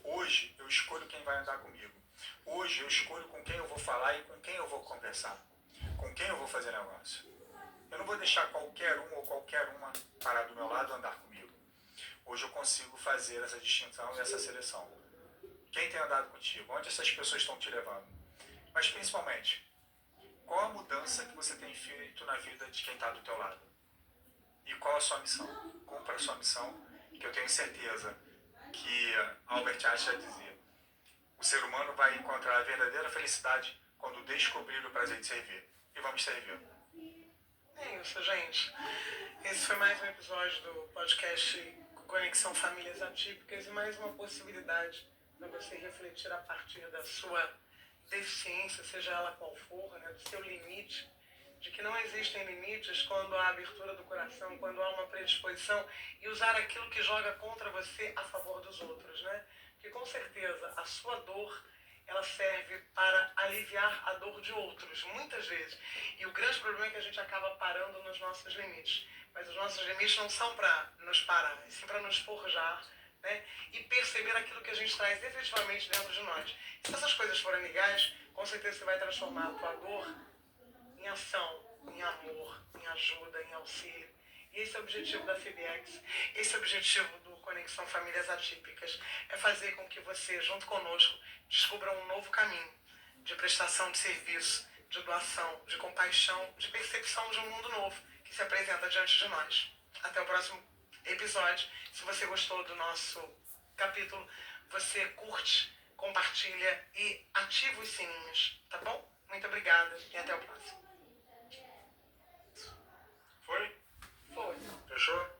Hoje, eu escolho quem vai andar comigo. Hoje, eu escolho com quem eu vou falar e com quem eu vou conversar. Com quem eu vou fazer negócio. Eu não vou deixar qualquer um ou qualquer uma parar do meu lado e andar comigo. Hoje eu consigo fazer essa distinção e essa seleção. Quem tem andado contigo? Onde essas pessoas estão te levando? Mas principalmente, qual a mudança que você tem feito na vida de quem está do teu lado? E qual a sua missão? Cumpra a sua missão, que eu tenho certeza que Albert Einstein dizia. O ser humano vai encontrar a verdadeira felicidade quando descobrir o prazer de servir. E vamos servir. É isso, gente. Esse foi mais um episódio do podcast Conexão Famílias Atípicas e mais uma possibilidade para você refletir a partir da sua deficiência, seja ela qual for, né, do seu limite, de que não existem limites quando há abertura do coração, quando há uma predisposição e usar aquilo que joga contra você a favor dos outros, né? Porque com certeza a sua dor, ela serve para aliviar a dor de outros, muitas vezes. E o grande problema é que a gente acaba parando nos nossos limites. Mas os nossos limites não são para nos parar, e sim para nos forjar, né? E perceber aquilo que a gente traz efetivamente dentro de nós. Se essas coisas forem legais, com certeza você vai transformar a tua dor em ação, em amor, em ajuda, em auxílio. E esse é o objetivo da FIBEX, esse é o objetivo do Conexão Famílias Atípicas, é fazer com que você, junto conosco, descubra um novo caminho de prestação de serviço, de doação, de compaixão, de percepção de um mundo novo que se apresenta diante de nós. Até o próximo episódio. Se você gostou do nosso capítulo, você curte, compartilha e ativa os sininhos, tá bom? Muito obrigada e até o próximo. Foi? Foi. Fechou?